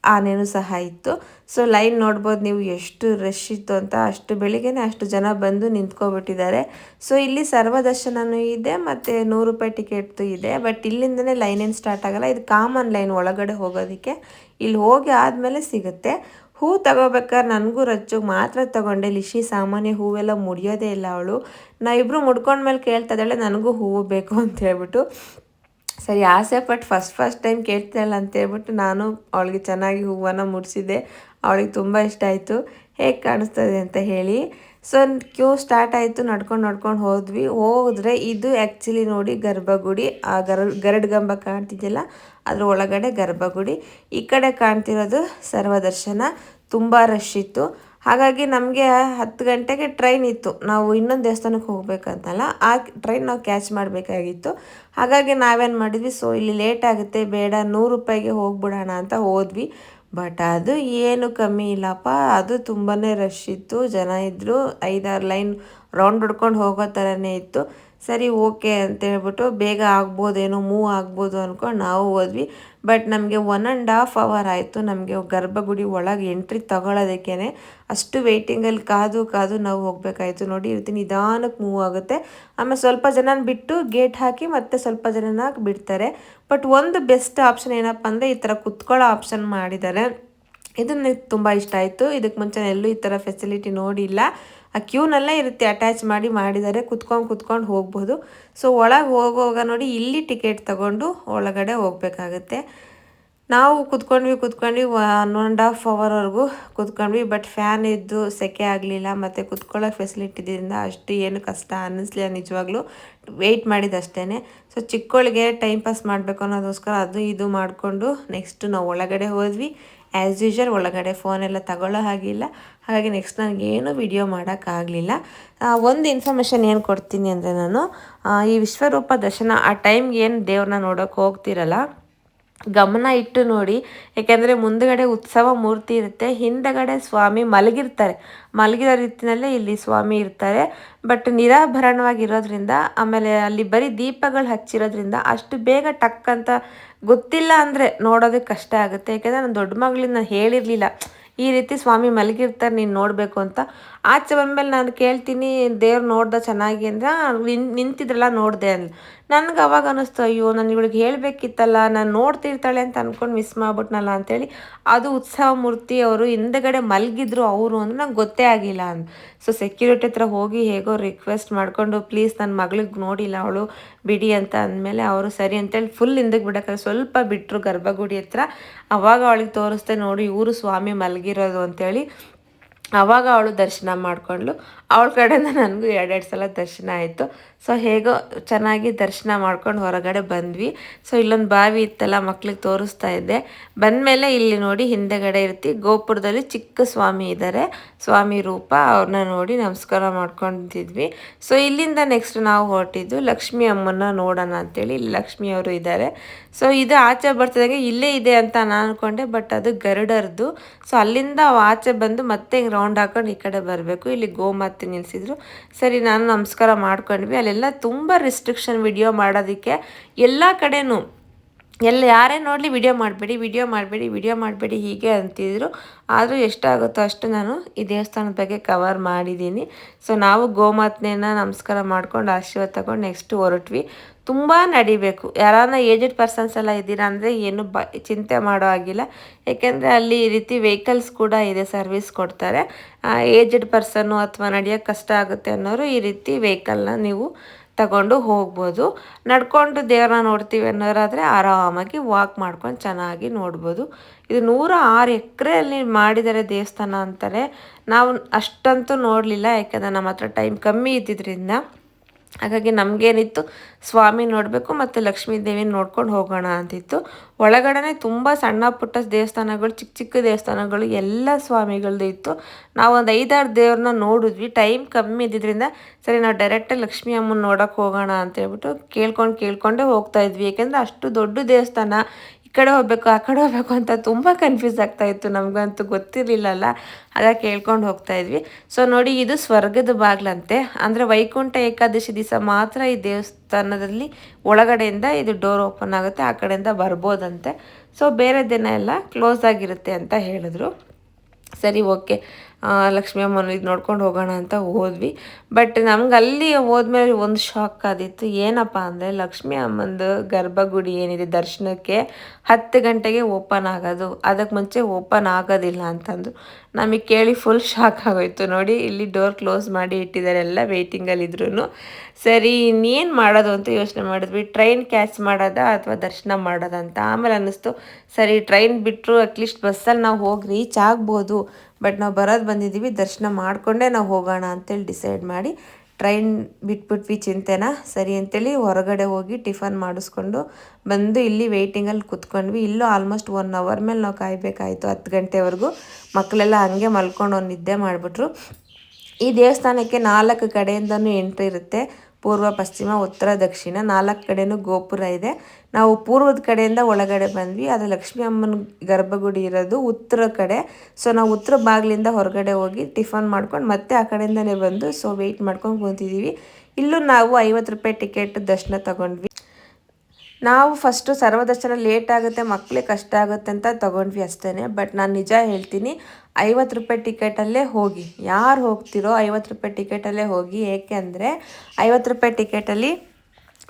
ಆನೆಯೂ ಸಹ ಇತ್ತು. ಸೊ ಲೈನ್ ನೋಡ್ಬೋದು ನೀವು ಎಷ್ಟು ರಶ್ ಇತ್ತು ಅಂತ. ಅಷ್ಟು ಬೆಳಿಗ್ಗೆನೇ ಅಷ್ಟು ಜನ ಬಂದು ನಿಂತ್ಕೊಬಿಟ್ಟಿದ್ದಾರೆ. ಸೊ ಇಲ್ಲಿ ಸರ್ವದರ್ಶನವೂ ಇದೆ ಮತ್ತು 100 ರೂಪಾಯಿ ಟಿಕೆಟ್ದು ಇದೆ. ಬಟ್ ಇಲ್ಲಿಂದನೇ ಲೈನ್ ಏನು ಸ್ಟಾರ್ಟ್ ಆಗೋಲ್ಲ, ಇದು ಕಾಮನ್ ಲೈನ್ ಒಳಗಡೆ ಹೋಗೋದಕ್ಕೆ. ಇಲ್ಲಿ ಹೋಗಿ ಆದಮೇಲೆ ಸಿಗುತ್ತೆ. ಹೂ ತಗೋಬೇಕಾದ್ರೆ ನನಗೂ ರಚ್ಚುಗೆ ಮಾತ್ರ ತೊಗೊಂಡೆ. ಲಿಶಿ ಸಾಮಾನ್ಯ ಹೂವೆಲ್ಲ ಮುಡಿಯೋದೇ ಇಲ್ಲ ಅವಳು. ನಾವಿಬ್ಬರು ಮುಡ್ಕೊಂಡ್ಮೇಲೆ ಕೇಳ್ತಾ ಇದ್ದಾಳೆ ನನಗೂ ಹೂವು ಬೇಕು ಅಂತ ಹೇಳ್ಬಿಟ್ಟು. ಸರಿ ಆಸೆ ಪಟ್ಟು ಫಸ್ಟ್ ಟೈಮ್ ಕೇಳ್ತಾಯಿಲ್ಲ ಅಂತೇಳ್ಬಿಟ್ಟು ನಾನು ಅವಳಿಗೆ ಚೆನ್ನಾಗಿ ಹೂವನ್ನು ಮುಡಿಸಿದ್ದೆ. ಅವಳಿಗೆ ತುಂಬ ಇಷ್ಟ ಆಯಿತು ಹೇಗೆ ಕಾಣಿಸ್ತದೆ ಅಂತ ಹೇಳಿ. ಸೊ ಕ್ಯೂ ಸ್ಟಾರ್ಟ್ ಆಯಿತು, ನಡ್ಕೊಂಡು ಹೋದರೆ ಇದು ಆ್ಯಕ್ಚುಲಿ ನೋಡಿ ಗರ್ಭಗುಡಿ. ಆ ಗರಡ್ಗಂಬ ಕಾಣ್ತಿದೆಯಲ್ಲ ಅದ್ರ ಒಳಗಡೆ ಗರ್ಭಗುಡಿ. ಈ ಕಡೆ ಕಾಣ್ತಿರೋದು ಸರ್ವದರ್ಶನ. ತುಂಬ ರಶ್ ಇತ್ತು. ಹಾಗಾಗಿ ನಮಗೆ 10 ಗಂಟೆಗೆ ಟ್ರೈನ್ ಇತ್ತು, ನಾವು ಇನ್ನೊಂದು ದೇವಸ್ಥಾನಕ್ಕೆ ಹೋಗ್ಬೇಕಂತಲ್ಲ, ಆ ಟ್ರೈನ್ ನಾವು ಕ್ಯಾಚ್ ಮಾಡಬೇಕಾಗಿತ್ತು. ಹಾಗಾಗಿ ನಾವೇನು ಮಾಡಿದ್ವಿ, ಸೊ ಇಲ್ಲಿ ಲೇಟ್ ಆಗುತ್ತೆ ಬೇಡ 100 ರೂಪಾಯಿಗೆ ಹೋಗ್ಬಿಡೋಣ ಅಂತ ಹೋದ್ವಿ. ಬಟ್ ಅದು ಏನು ಕಮ್ಮಿ ಇಲ್ಲಪ್ಪ, ಅದು ತುಂಬಾ ರಶ್ ಇತ್ತು, ಜನ ಇದ್ದರು. 5-6 ಲೈನ್ ರೌಂಡ್ ಹೊಡ್ಕೊಂಡು ಹೋಗೋ ಥರನೇ ಇತ್ತು. ಸರಿ ಓಕೆ ಅಂತೇಳ್ಬಿಟ್ಟು ಬೇಗ ಆಗ್ಬೋದೇನೋ, ಮೂವ್ ಆಗ್ಬೋದು ಅಂದ್ಕೊಂಡು ನಾವು ಹೋದ್ವಿ. ಬಟ್ ನಮಗೆ 1.5 ಅವರ್ ಆಯಿತು ನಮಗೆ ಗರ್ಭಗುಡಿ ಒಳಗೆ ಎಂಟ್ರಿ ತಗೊಳ್ಳೋದಕ್ಕೇ. ಅಷ್ಟು ವೆಯ್ಟಿಂಗಲ್ಲಿ ಕಾದು ನಾವು ಹೋಗಬೇಕಾಯಿತು. ನೋಡಿ ಇರ್ತೀನಿ ನಿಧಾನಕ್ಕೆ ಮೂವ್ ಆಗುತ್ತೆ. ಆಮೇಲೆ ಸ್ವಲ್ಪ ಜನ ಬಿಟ್ಟು ಗೇಟ್ ಹಾಕಿ ಮತ್ತೆ ಸ್ವಲ್ಪ ಜನನ ಬಿಡ್ತಾರೆ. ಬಟ್ ಒಂದು ಬೆಸ್ಟ್ ಆಪ್ಷನ್ ಏನಪ್ಪ ಅಂದರೆ ಈ ಥರ ಕುತ್ಕೊಳ್ಳೋ ಆಪ್ಷನ್ ಮಾಡಿದ್ದಾರೆ. ಇದು ನನಗೆ ತುಂಬ ಇಷ್ಟ ಆಯಿತು. ಇದಕ್ಕೆ ಮುಂಚೆ ಎಲ್ಲೂ ಈ ಥರ ಫೆಸಿಲಿಟಿ ನೋಡಿಲ್ಲ. ಆ ಕ್ಯೂನಲ್ಲೇ ಇರುತ್ತೆ, ಅಟ್ಯಾಚ್ ಮಾಡಿದ್ದಾರೆ, ಕುತ್ಕೊಂಡು ಹೋಗ್ಬೋದು. ಸೊ ಒಳಗೆ ಹೋಗುವಾಗ ನೋಡಿ ಇಲ್ಲಿ ಟಿಕೆಟ್ ತಗೊಂಡು ಒಳಗಡೆ ಹೋಗಬೇಕಾಗತ್ತೆ. ನಾವು ಕುತ್ಕೊಂಡ್ವಿ 1.5 ಅವರ್ವರೆಗೂ ಕುತ್ಕೊಂಡ್ವಿ. ಬಟ್ ಫ್ಯಾನ್ ಇದ್ದು ಸೆಕೆ ಆಗಲಿಲ್ಲ, ಮತ್ತು ಕುತ್ಕೊಳ್ಳೋ ಫೆಸಿಲಿಟಿ ಇದರಿಂದ ಅಷ್ಟು ಏನು ಕಷ್ಟ ಅನ್ನಿಸ್ಲಿಲ್ಲ ನಿಜವಾಗ್ಲೂ. ವೆಯ್ಟ್ ಮಾಡಿದಷ್ಟೇ. ಸೊ ಚಿಕ್ಕವಳಿಗೆ ಟೈಮ್ ಪಾಸ್ ಮಾಡಬೇಕು ಅನ್ನೋದಕ್ಕೋಸ್ಕರ ಅದು ಇದು ಮಾಡಿಕೊಂಡು ನೆಕ್ಸ್ಟು ನಾವು ಒಳಗಡೆ ಹೋದ್ವಿ. ಆ್ಯಸ್ ಯೂಶ್ವಲ್ ಒಳಗಡೆ ಫೋನೆಲ್ಲ ತಗೊಳ್ಳೋ ಹಾಗಿಲ್ಲ. ಹಾಗಾಗಿ ನೆಕ್ಸ್ಟ್ ನನಗೇನು ವಿಡಿಯೋ ಮಾಡೋಕ್ಕಾಗಲಿಲ್ಲ. ಒಂದು ಇನ್ಫಾರ್ಮೇಷನ್ ಏನು ಕೊಡ್ತೀನಿ ಅಂದರೆ, ನಾನು ಈ ವಿಶ್ವರೂಪ ದರ್ಶನ ಆ ಟೈಮ್ಗೆ ಏನು ದೇವ್ರನ್ನ ನೋಡೋಕೆ ಹೋಗ್ತಿರಲ್ಲ, ಗಮನ ಇಟ್ಟು ನೋಡಿ. ಯಾಕೆಂದರೆ ಮುಂದುಗಡೆ ಉತ್ಸವ ಮೂರ್ತಿ ಇರುತ್ತೆ, ಹಿಂದಗಡೆ ಸ್ವಾಮಿ ಮಲಗಿರ್ತಾರೆ. ಮಲಗಿರೋ ರೀತಿಯಲ್ಲೇ ಇಲ್ಲಿ ಸ್ವಾಮಿ ಇರ್ತಾರೆ. ಬಟ್ ನಿರಾಭರಣವಾಗಿರೋದ್ರಿಂದ, ಆಮೇಲೆ ಅಲ್ಲಿ ಬರೀ ದೀಪಗಳು ಹಚ್ಚಿರೋದ್ರಿಂದ ಅಷ್ಟು ಬೇಗ ಟಕ್ ಅಂತ ಗೊತ್ತಿಲ್ಲ ಅಂದರೆ ನೋಡೋದಕ್ಕೆ ಕಷ್ಟ ಆಗುತ್ತೆ. ಯಾಕೆಂದರೆ ನನ್ನ ದೊಡ್ಡ ಮಗಳಿಗೆ ನಾನು ಹೇಳಿರಲಿಲ್ಲ ಈ ರೀತಿ ಸ್ವಾಮಿ ಮಲಗಿರ್ತಾರೆ ನೀನು ನೋಡಬೇಕು ಅಂತ. ಆಚೆ ಬಂದಮೇಲೆ ನಾನು ಕೇಳ್ತೀನಿ, ದೇವ್ರು ನೋಡ್ದೆ ಚೆನ್ನಾಗಿ ಅಂದ್ರೆ, ನಿಂತಿದ್ರಲ್ಲ ನೋಡಿದೆ ಅಂದ್ಲು. ನನಗೆ ಅವಾಗ ಅನ್ನಿಸ್ತು, ಅಯ್ಯೋ ನಾನು ಇವಳಿಗೆ ಹೇಳಬೇಕಿತ್ತಲ್ಲ, ನಾನು ನೋಡ್ತಿರ್ತಾಳೆ ಅಂತ ಅಂದ್ಕೊಂಡು ಮಿಸ್ ಮಾಡ್ಬಿಟ್ನಲ್ಲ ಅಂತೇಳಿ. ಅದು ಉತ್ಸವ ಮೂರ್ತಿ ಅವರು ಹಿಂದಗಡೆ ಮಲಗಿದ್ರು ಅವರು ಅಂದ್ರೆ ನಂಗೆ ಗೊತ್ತೇ ಆಗಿಲ್ಲ ಅಂದು. ಸೊ ಸೆಕ್ಯೂರಿಟಿ ಹತ್ರ ಹೋಗಿ ಹೇಗೋ ರಿಕ್ವೆಸ್ಟ್ ಮಾಡಿಕೊಂಡು, ಪ್ಲೀಸ್ ನನ್ನ ಮಗಳಿಗೆ ನೋಡಿಲ್ಲ ಅವಳು, ಬಿಡಿ ಅಂತ ಅಂದಮೇಲೆ ಅವರು ಸರಿ ಅಂತೇಳಿ ಫುಲ್ ಹಿಂದಕ್ಕೆ ಬಿಡೋಕ್ಕೆ ಸ್ವಲ್ಪ ಬಿಟ್ಟರು ಗರ್ಭಗುಡಿ ಹತ್ರ. ಅವಾಗ ಅವಳಿಗೆ ತೋರಿಸ್ದೆ, ನೋಡಿ ಇವರು ಸ್ವಾಮಿ ಮಲಗಿರೋದು ಅಂತೇಳಿ. ಆವಾಗ ಅವಳು ದರ್ಶನ ಮಾಡಿಕೊಂಡ್ಳು. ಅವಳ ಕಡೆಯಿಂದ ನನಗೂ 2 ಸಲ ದರ್ಶನ ಆಯಿತು. ಸೊ ಹೇಗೋ ಚೆನ್ನಾಗಿ ದರ್ಶನ ಮಾಡ್ಕೊಂಡು ಹೊರಗಡೆ ಬಂದ್ವಿ. ಸೊ ಇಲ್ಲೊಂದು ಬಾವಿ ಇತ್ತಲ್ಲ, ಮಕ್ಳಿಗೆ ತೋರಿಸ್ತಾ ಇದ್ದೆ. ಬಂದಮೇಲೆ ಇಲ್ಲಿ ನೋಡಿ ಹಿಂದೆಗಡೆ ಗೋಪುರದಲ್ಲಿ ಚಿಕ್ಕ ಸ್ವಾಮಿ ಇದ್ದಾರೆ, ಸ್ವಾಮಿ ರೂಪ. ಅವ್ರನ್ನ ನೋಡಿ ನಮಸ್ಕಾರ ಮಾಡ್ಕೊಂಡಿದ್ವಿ. ಸೊ ಇಲ್ಲಿಂದ ನೆಕ್ಸ್ಟ್ ನಾವು ಹೊರಟಿದ್ದು ಲಕ್ಷ್ಮೀ ಅಮ್ಮನ ನೋಡೋಣ ಅಂತೇಳಿ. ಇಲ್ಲಿ ಲಕ್ಷ್ಮಿ ಅವರು ಇದ್ದಾರೆ. ಸೊ ಇದು ಆಚೆ ಬರ್ತಿದ್ದಾಗೆ ಇಲ್ಲೇ ಇದೆ ಅಂತ ನಾನು ಅಂದ್ಕೊಂಡೆ, ಬಟ್ ಅದು ಗರುಡರದು. ಸೊ ಅಲ್ಲಿಂದ ಆಚೆ ಬಂದು ಮತ್ತೆ ರೌಂಡ್ ಹಾಕೊಂಡು ಈ ಕಡೆ ಬರಬೇಕು. ಇಲ್ಲಿ ಗೋಮಾತೆ ನಿಲ್ಲಿಸಿದ್ರು. ಸರಿ ನಾನು ನಮಸ್ಕಾರ ಮಾಡ್ಕೊಂಡ್ವಿ. ಅಲ್ಲೆಲ್ಲ ತುಂಬ ರಿಸ್ಟ್ರಿಕ್ಷನ್ ವಿಡಿಯೋ ಮಾಡೋದಕ್ಕೆ, ಎಲ್ಲ ಕಡೆನೂ ಯಾರೇ ನೋಡಲಿ ವಿಡಿಯೋ ಮಾಡಬೇಡಿ ಹೀಗೆ ಅಂತಿದ್ರು. ಆದರೂ ಎಷ್ಟಾಗುತ್ತೋ ಅಷ್ಟು ನಾನು ಈ ದೇವಸ್ಥಾನದ ಬಗ್ಗೆ ಕವರ್ ಮಾಡಿದ್ದೀನಿ. ಸೊ ನಾವು ಗೋಮಾತೆನ ನಮಸ್ಕಾರ ಮಾಡ್ಕೊಂಡು ಆಶೀರ್ವಾದ ತಗೊಂಡು ನೆಕ್ಸ್ಟ್ ಹೊರಟ್ವಿ. ತುಂಬ ನಡಿಬೇಕು. ಯಾರನ್ನ ಏಜೆಡ್ ಪರ್ಸನ್ಸ್ ಎಲ್ಲ ಇದ್ದೀರಾ ಅಂದರೆ ಏನು ಚಿಂತೆ ಮಾಡೋ ಆಗಿಲ್ಲ. ಏಕೆಂದರೆ ಅಲ್ಲಿ ಈ ರೀತಿ ವೆಹಿಕಲ್ಸ್ ಕೂಡ ಇದೆ, ಸರ್ವಿಸ್ ಕೊಡ್ತಾರೆ. ಏಜೆಡ್ ಪರ್ಸನ್ನು ಅಥವಾ ನಡೆಯೋಕ್ಕೆ ಕಷ್ಟ ಆಗುತ್ತೆ ಅನ್ನೋರು ಈ ರೀತಿ ವೆಹಿಕಲ್ನ ನೀವು ತಗೊಂಡು ಹೋಗ್ಬೋದು. ನಡ್ಕೊಂಡು ದೇವ್ರನ್ನ ನೋಡ್ತೀವಿ ಅನ್ನೋರಾದರೆ ಆರಾಮಾಗಿ ವಾಕ್ ಮಾಡ್ಕೊಂಡು ಚೆನ್ನಾಗಿ ನೋಡ್ಬೋದು. ಇದು 106 ಎಕರೆಯಲ್ಲಿ ಮಾಡಿದ್ದಾರೆ ದೇವಸ್ಥಾನ ಅಂತಾರೆ. ನಾವು ಅಷ್ಟಂತೂ ನೋಡಲಿಲ್ಲ, ಯಾಕೆಂದರೆ ನಮ್ಮ ಹತ್ರ ಟೈಮ್ ಕಮ್ಮಿ ಇದ್ದಿದ್ದರಿಂದ. ಹಾಗಾಗಿ ನಮಗೇನಿತ್ತು, ಸ್ವಾಮಿ ನೋಡಬೇಕು ಮತ್ತು ಲಕ್ಷ್ಮೀ ದೇವಿನ ನೋಡ್ಕೊಂಡು ಹೋಗೋಣ ಅಂತಿತ್ತು. ಒಳಗಡೆ ತುಂಬ ಸಣ್ಣ ಪುಟ್ಟ ದೇವಸ್ಥಾನಗಳು, ಚಿಕ್ಕ ಚಿಕ್ಕ ದೇವಸ್ಥಾನಗಳು ಎಲ್ಲ ಸ್ವಾಮಿಗಳದ್ದು ಇತ್ತು. ನಾವು ಒಂದು 5-6 ದೇವ್ರನ್ನ ನೋಡಿದ್ವಿ. ಟೈಮ್ ಕಮ್ಮಿ ಇದ್ದಿದ್ದರಿಂದ ಸರಿ ನಾವು ಡೈರೆಕ್ಟಾಗಿ ಲಕ್ಷ್ಮೀ ಅಮ್ಮನ ನೋಡೋಕ್ಕೆ ಹೋಗೋಣ ಅಂತೇಳ್ಬಿಟ್ಟು ಕೇಳ್ಕೊಂಡೇ ಹೋಗ್ತಾಯಿದ್ವಿ. ಯಾಕೆಂದರೆ ಅಷ್ಟು ದೊಡ್ಡ ದೇವಸ್ಥಾನ, ಈ ಕಡೆ ಹೋಗಬೇಕು ಆ ಕಡೆ ಹೋಗಬೇಕು ಅಂತ ತುಂಬ ಕನ್ಫ್ಯೂಸ್ ಆಗ್ತಾಯಿತ್ತು. ನಮಗಂತೂ ಗೊತ್ತಿರಲಿಲ್ಲಲ್ಲ, ಹಾಗಾಗಿ ಕೇಳ್ಕೊಂಡು ಹೋಗ್ತಾಯಿದ್ವಿ. ಸೊ ನೋಡಿ, ಇದು ಸ್ವರ್ಗದ ಬಾಗಿಲಂತೆ. ಅಂದರೆ ವೈಕುಂಠ ಏಕಾದಶಿ ದಿವಸ ಮಾತ್ರ ಈ ದೇವಸ್ಥಾನದಲ್ಲಿ ಒಳಗಡೆಯಿಂದ ಇದು ಡೋರ್ ಓಪನ್ ಆಗುತ್ತೆ, ಆ ಕಡೆಯಿಂದ ಬರ್ಬೋದಂತೆ. ಸೊ ಬೇರೆ ದಿನ ಎಲ್ಲ ಕ್ಲೋಸ್ ಆಗಿರುತ್ತೆ ಅಂತ ಹೇಳಿದ್ರು. ಸರಿ ಓಕೆ, ಲಕ್ಷ್ಮೀ ಅಮ್ಮನ ಇದು ನೋಡ್ಕೊಂಡು ಹೋಗೋಣ ಅಂತ ಹೋದ್ವಿ. ಬಟ್ ನಮ್ಗೆ ಅಲ್ಲಿ ಹೋದ್ಮೇಲೆ ಒಂದು ಶಾಕ್ ಆದಿತ್ತು. ಏನಪ್ಪ ಅಂದರೆ ಲಕ್ಷ್ಮೀ ಅಮ್ಮಂದು ಗರ್ಭಗುಡಿ ಏನಿದೆ ದರ್ಶನಕ್ಕೆ 10 ಗಂಟೆಗೆ ಓಪನ್ ಆಗೋದು, ಅದಕ್ಕೆ ಮುಂಚೆ ಓಪನ್ ಆಗೋದಿಲ್ಲ ಅಂತಂದು ನಮಗೆ ಕೇಳಿ ಫುಲ್ ಶಾಕ್ ಆಗೋಯ್ತು. ನೋಡಿ ಇಲ್ಲಿ ಡೋರ್ ಕ್ಲೋಸ್ ಮಾಡಿ ಇಟ್ಟಿದ್ದಾರೆ, ಎಲ್ಲ ವೆಯ್ಟಿಂಗಲ್ಲಿದ್ರು. ಸರಿ ಇನ್ನೇನು ಮಾಡೋದು ಅಂತ ಯೋಚನೆ ಮಾಡಿದ್ವಿ. ಟ್ರೈನ್ ಕ್ಯಾಚ್ ಮಾಡೋದಾ ಅಥವಾ ದರ್ಶನ ಮಾಡೋದ ಅಂತ. ಆಮೇಲೆ ಅನ್ನಿಸ್ತು, ಸರಿ ಟ್ರೈನ್ ಬಿಟ್ಟರು ಅಟ್ಲೀಸ್ಟ್ ಬಸ್ಸಲ್ಲಿ ನಾವು ಹೋಗಿ ರೀಚ್ ಆಗ್ಬೋದು. ಬಟ್ ನಾವು ಬಂದಿದ್ದೀವಿ, ದರ್ಶನ ಮಾಡಿಕೊಂಡೇ ನಾವು ಹೋಗೋಣ ಅಂತೇಳಿ ಡಿಸೈಡ್ ಮಾಡಿ ಟ್ರೈನ್ ಬಿಟ್ಬಿಟ್ವಿ ಚಿಂತೆನ. ಸರಿ ಅಂತೇಳಿ ಹೊರಗಡೆ ಹೋಗಿ ಟಿಫನ್ ಮಾಡಿಸ್ಕೊಂಡು ಬಂದು ಇಲ್ಲಿ ವೆಯ್ಟಿಂಗಲ್ಲಿ ಕುತ್ಕೊಂಡ್ವಿ. ಇಲ್ಲೂ ಆಲ್ಮೋಸ್ಟ್ 1 ಅವರ್ ಮೇಲೆ ನಾವು ಕಾಯಬೇಕಾಯಿತು, 10 ಗಂಟೆವರೆಗೂ. ಮಕ್ಕಳೆಲ್ಲ ಹಂಗೆ ಮಲ್ಕೊಂಡು ಒಂದು ನಿದ್ದೆ ಮಾಡಿಬಿಟ್ರು. ಈ ದೇವಸ್ಥಾನಕ್ಕೆ 4 ಕಡೆಯಿಂದನೂ ಎಂಟ್ರಿ ಇರುತ್ತೆ, ಪೂರ್ವ, ಪಶ್ಚಿಮ, ಉತ್ತರ, ದಕ್ಷಿಣ 4 ಕಡೆನೂ ಗೋಪುರ ಇದೆ. ನಾವು ಪೂರ್ವದ ಕಡೆಯಿಂದ ಒಳಗಡೆ ಬಂದ್ವಿ. ಅದು ಲಕ್ಷ್ಮೀ ಅಮ್ಮನ ಗರ್ಭಗುಡಿ ಇರೋದು ಉತ್ತರ ಕಡೆ. ಸೊ ನಾವು ಉತ್ತರ ಬಾಗಿಲಿಂದ ಹೊರಗಡೆ ಹೋಗಿ ಟಿಫನ್ ಮಾಡ್ಕೊಂಡು ಮತ್ತೆ ಆ ಕಡೆಯಿಂದನೇ ಬಂದು ಸೊ ವೆಯ್ಟ್ ಮಾಡ್ಕೊಂಡು ಕೂತಿದ್ದೀವಿ. ಇಲ್ಲೂ ನಾವು 50 ರೂಪಾಯಿ ಟಿಕೆಟ್ ದರ್ಶನ ತಗೊಂಡ್ವಿ. ನಾವು ಫಸ್ಟು ಸರ್ವದರ್ಶನ ಲೇಟ್ ಆಗುತ್ತೆ, ಮಕ್ಕಳಿಗೆ ಕಷ್ಟ ಆಗುತ್ತೆ ಅಂತ ತೊಗೊಂಡ್ವಿ ಅಷ್ಟೇ. ಬಟ್ ನಾನು ನಿಜ ಹೇಳ್ತೀನಿ, 50 ರೂಪಾಯಿ ಟಿಕೆಟಲ್ಲೇ ಹೋಗಿ, ಯಾರು ಹೋಗ್ತಿರೋ 50 ರೂಪಾಯಿ ಟಿಕೆಟಲ್ಲೇ ಹೋಗಿ. ಏಕೆ ಅಂದರೆ 50 ರೂಪಾಯಿ ಟಿಕೆಟಲ್ಲಿ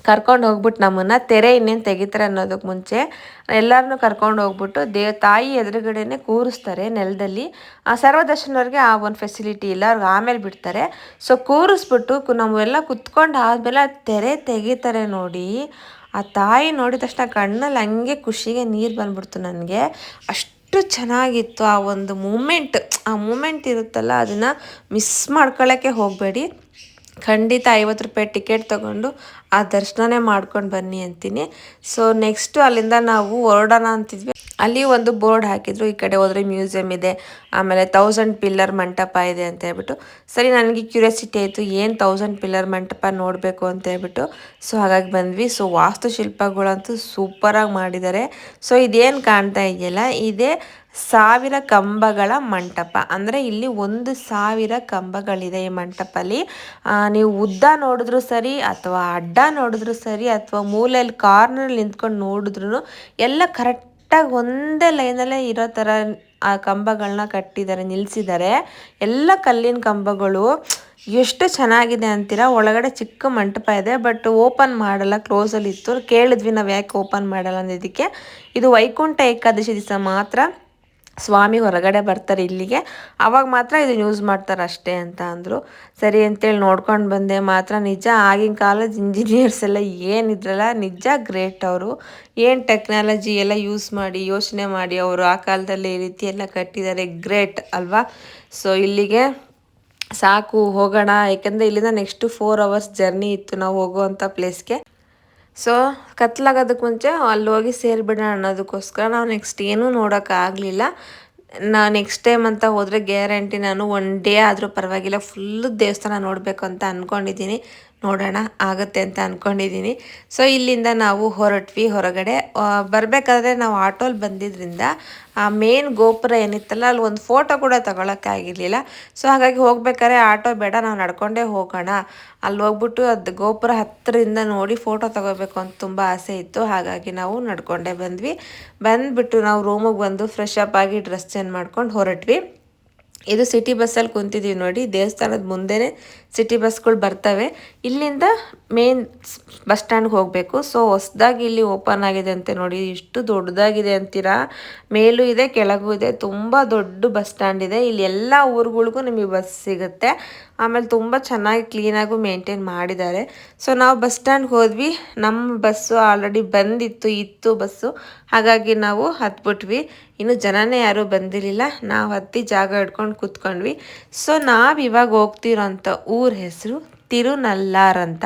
ಕರ್ಕೊಂಡು ಹೋಗ್ಬಿಟ್ಟು ನಮ್ಮನ್ನು ತೆರೆ ಇನ್ನೇನು ತೆಗಿತಾರೆ ಅನ್ನೋದಕ್ಕೆ ಮುಂಚೆ ಎಲ್ಲರನ್ನೂ ಕರ್ಕೊಂಡು ಹೋಗ್ಬಿಟ್ಟು ತಾಯಿ ಎದುರುಗಡೆನೇ ಕೂರಿಸ್ತಾರೆ ನೆಲದಲ್ಲಿ. ಸರ್ವದರ್ಶನವ್ರಿಗೆ ಆ ಒಂದು ಫೆಸಿಲಿಟಿ ಇಲ್ಲ, ಅವ್ರಿಗೆ ಆಮೇಲೆ ಬಿಡ್ತಾರೆ. ಸೊ ಕೂರಿಸ್ಬಿಟ್ಟು ನಾವೆಲ್ಲ ಕುತ್ಕೊಂಡು ಆದಮೇಲೆ ಆ ತೆರೆ ತೆಗಿತಾರೆ ನೋಡಿ. ಆ ತಾಯಿ ನೋಡಿದ ತಕ್ಷಣ ಕಣ್ಣಲ್ಲಿ ಹಂಗೆ ಖುಷಿಗೆ ನೀರು ಬಂದ್ಬಿಡ್ತು ನನಗೆ. ಅಷ್ಟು ಚೆನ್ನಾಗಿತ್ತು ಆ ಒಂದು ಮೂಮೆಂಟ್ ಇರುತ್ತಲ್ಲ, ಅದನ್ನು ಮಿಸ್ ಮಾಡ್ಕೊಳ್ಳೋಕ್ಕೆ ಹೋಗಬೇಡಿ. ಖಂಡಿತ 50 ರೂಪಾಯಿ ಟಿಕೆಟ್ ತೊಗೊಂಡು ಆ ದರ್ಶನನೇ ಮಾಡ್ಕೊಂಡು ಬನ್ನಿ ಅಂತೀನಿ. ಸೊ ನೆಕ್ಸ್ಟು ಅಲ್ಲಿಂದ ನಾವು ಹೊರಡೋಣ ಅಂತಿದ್ವಿ. ಅಲ್ಲಿ ಒಂದು ಬೋರ್ಡ್ ಹಾಕಿದ್ರು, ಈ ಕಡೆ ಹೋದರೆ ಮ್ಯೂಸಿಯಂ ಇದೆ, ಆಮೇಲೆ 1000 ಪಿಲ್ಲರ್ ಮಂಟಪ ಇದೆ ಅಂತ ಹೇಳ್ಬಿಟ್ಟು. ಸರಿ, ನನಗೆ ಕ್ಯೂರಿಯಾಸಿಟಿ ಆಯಿತು, ಏನು 1000 ಪಿಲ್ಲರ್ ಮಂಟಪ ನೋಡಬೇಕು ಅಂತ ಹೇಳ್ಬಿಟ್ಟು. ಸೊ ಹಾಗಾಗಿ ಬಂದ್ವಿ. ಸೊ ವಾಸ್ತುಶಿಲ್ಪಗಳಂತೂ ಸೂಪರಾಗಿ ಮಾಡಿದ್ದಾರೆ. ಸೊ ಇದೇನು ಕಾಣ್ತಾ ಇದೆಯಲ್ಲ, ಇದೇ 1000 ಕಂಬಗಳ ಮಂಟಪ. ಅಂದರೆ ಇಲ್ಲಿ 1000 ಕಂಬಗಳಿದೆ ಈ ಮಂಟಪಲ್ಲಿ. ನೀವು ಉದ್ದ ನೋಡಿದ್ರು ಸರಿ, ಅಥವಾ ಅಡ್ಡ ನೋಡಿದ್ರು ಸರಿ, ಅಥವಾ ಮೂಲೆಯಲ್ಲಿ ಕಾರ್ನರ್ ನಿಂತ್ಕೊಂಡು ನೋಡಿದ್ರು ಎಲ್ಲ ಕರೆಕ್ಟಾಗಿ ಒಂದೇ ಲೈನಲ್ಲೇ ಇರೋ ಥರ ಆ ಕಂಬಗಳನ್ನ ಕಟ್ಟಿದ್ದಾರೆ, ನಿಲ್ಲಿಸಿದ್ದಾರೆ. ಎಲ್ಲ ಕಲ್ಲಿನ ಕಂಬಗಳು. ಎಷ್ಟು ಚೆನ್ನಾಗಿದೆ ಅಂತೀರಾ. ಒಳಗಡೆ ಚಿಕ್ಕ ಮಂಟಪ ಇದೆ, ಬಟ್ ಓಪನ್ ಮಾಡಲ್ಲ, ಕ್ಲೋಸಲ್ಲಿ ಇತ್ತು. ಕೇಳಿದ್ವಿ ನಾವು ಯಾಕೆ ಓಪನ್ ಮಾಡಲ್ಲ ಅನ್ನೋದಕ್ಕೆ. ಇದು ವೈಕುಂಠ ಏಕಾದಶಿ ದಿವಸ ಮಾತ್ರ ಸ್ವಾಮಿ ಹೊರಗಡೆ ಬರ್ತಾರೆ ಇಲ್ಲಿಗೆ, ಅವಾಗ ಮಾತ್ರ ಇದನ್ನು ಯೂಸ್ ಮಾಡ್ತಾರೆ ಅಷ್ಟೇ ಅಂತ ಅಂದರು. ಸರಿ ಅಂತೇಳಿ ನೋಡ್ಕೊಂಡು ಬಂದೆ. ಮಾತ್ರ ನಿಜ ಆಗಿನ ಕಾಲದ ಇಂಜಿನಿಯರ್ಸ್ ಎಲ್ಲ ಏನಿದ್ರಲ್ಲ, ನಿಜ ಗ್ರೇಟ್ ಅವರು. ಏನು ಟೆಕ್ನಾಲಜಿ ಎಲ್ಲ ಯೂಸ್ ಮಾಡಿ, ಯೋಚನೆ ಮಾಡಿ ಅವರು ಆ ಕಾಲದಲ್ಲಿ ಈ ರೀತಿ ಎಲ್ಲ ಕಟ್ಟಿದ್ದಾರೆ. ಗ್ರೇಟ್ ಅಲ್ವಾ. ಸೊ ಇಲ್ಲಿಗೆ ಸಾಕು, ಹೋಗೋಣ. ಯಾಕೆಂದರೆ ಇಲ್ಲಿಂದ ನೆಕ್ಸ್ಟು 4 ಅವರ್ಸ್ ಜರ್ನಿ ಇತ್ತು ನಾವು ಹೋಗುವಂಥ ಪ್ಲೇಸ್ಗೆ. ಸೊ ಕತ್ಲಾಗೋದಕ್ಕೆ ಮುಂಚೆ ಅಲ್ಲಿ ಹೋಗಿ ಸೇರಿಬಿಡೋಣ ಅನ್ನೋದಕ್ಕೋಸ್ಕರ ನಾವು ನೆಕ್ಸ್ಟ್ ಏನೂ ನೋಡೋಕ್ಕಾಗಲಿಲ್ಲ. ನೆಕ್ಸ್ಟ್ ಟೈಮ್ ಅಂತ ಹೋದರೆ ಗ್ಯಾರಂಟಿ ನಾನು 1 ಡೇ ಆದರೂ ಪರವಾಗಿಲ್ಲ ಫುಲ್ಲು ದೇವಸ್ಥಾನ ನೋಡಬೇಕು ಅಂತ ಅಂದ್ಕೊಂಡಿದ್ದೀನಿ. ನೋಡೋಣ ಆಗುತ್ತೆ ಅಂತ ಅಂದ್ಕೊಂಡಿದ್ದೀನಿ. ಸೊ ಇಲ್ಲಿಂದ ನಾವು ಹೊರಟ್ವಿ ಹೊರಗಡೆ. ಬರಬೇಕಾದ್ರೆ ನಾವು ಆಟೋಲ್ಲಿ ಬಂದಿದ್ದರಿಂದ ಆ ಮೇನ್ ಗೋಪುರ ಏನಿತ್ತಲ್ಲ, ಅಲ್ಲಿ ಒಂದು ಫೋಟೋ ಕೂಡ ತಗೊಳಕ್ಕಾಗಿರಲಿಲ್ಲ. ಸೊ ಹಾಗಾಗಿ ಹೋಗ್ಬೇಕಾದ್ರೆ ಆಟೋ ಬೇಡ, ನಾವು ನಡ್ಕೊಂಡೇ ಹೋಗೋಣ, ಅಲ್ಲಿ ಹೋಗ್ಬಿಟ್ಟು ಅದು ಗೋಪುರ ಹತ್ತಿರದಿಂದ ನೋಡಿ ಫೋಟೋ ತಗೋಬೇಕು ಅಂತ ತುಂಬ ಆಸೆ ಇತ್ತು. ಹಾಗಾಗಿ ನಾವು ನಡ್ಕೊಂಡೇ ಬಂದುಬಿಟ್ಟು ನಾವು ರೂಮಿಗೆ ಬಂದು ಫ್ರೆಶ್ ಅಪ್ ಆಗಿ ಡ್ರೆಸ್ ಚೇಂಜ್ ಮಾಡ್ಕೊಂಡು ಹೊರಟ್ವಿ. ಇದು ಸಿಟಿ ಬಸ್ಸಲ್ಲಿ ಕುಂತಿದ್ದೀವಿ ನೋಡಿ. ದೇವಸ್ಥಾನದ ಮುಂದೆನೇ ಸಿಟಿ ಬಸ್ಗಳು ಬರ್ತವೆ. ಇಲ್ಲಿಂದ ಮೇನ್ ಬಸ್ ಸ್ಟ್ಯಾಂಡ್ಗೆ ಹೋಗಬೇಕು. ಸೊ ಹೊಸದಾಗಿ ಇಲ್ಲಿ ಓಪನ್ ಆಗಿದೆ ಅಂತೆ ನೋಡಿ. ಎಷ್ಟು ದೊಡ್ಡದಾಗಿದೆ ಅಂತೀರಾ. ಮೇಲೂ ಇದೆ, ಕೆಳಗೂ ಇದೆ. ತುಂಬ ದೊಡ್ಡ ಬಸ್ ಸ್ಟ್ಯಾಂಡ್ ಇದೆ. ಇಲ್ಲಿ ಎಲ್ಲ ಊರುಗಳಿಗೂ ನಿಮಗೆ ಬಸ್ ಸಿಗುತ್ತೆ. ಆಮೇಲೆ ತುಂಬ ಚೆನ್ನಾಗಿ ಕ್ಲೀನಾಗೂ ಮೇಂಟೈನ್ ಮಾಡಿದ್ದಾರೆ. ಸೊ ನಾವು ಬಸ್ ಸ್ಟ್ಯಾಂಡ್ಗೆ ಹೋದ್ವಿ. ನಮ್ಮ ಬಸ್ಸು ಆಲ್ರೆಡಿ ಇತ್ತು ಬಸ್ಸು. ಹಾಗಾಗಿ ನಾವು ಹತ್ಬಿಟ್ವಿ. ಇನ್ನು ಜನನೇ ಯಾರೂ ಬಂದಿರಲಿಲ್ಲ. ನಾವು ಹತ್ತಿ ಜಾಗ ಹಿಡ್ಕೊಂಡು ಕೂತ್ಕೊಂಡ್ವಿ. ಸೊ ನಾವು ಇವಾಗ ಹೋಗ್ತಿರೋಂಥ ಊರ ಹೆಸರು ತಿರುನಲ್ಲಾರ್ ಅಂತ.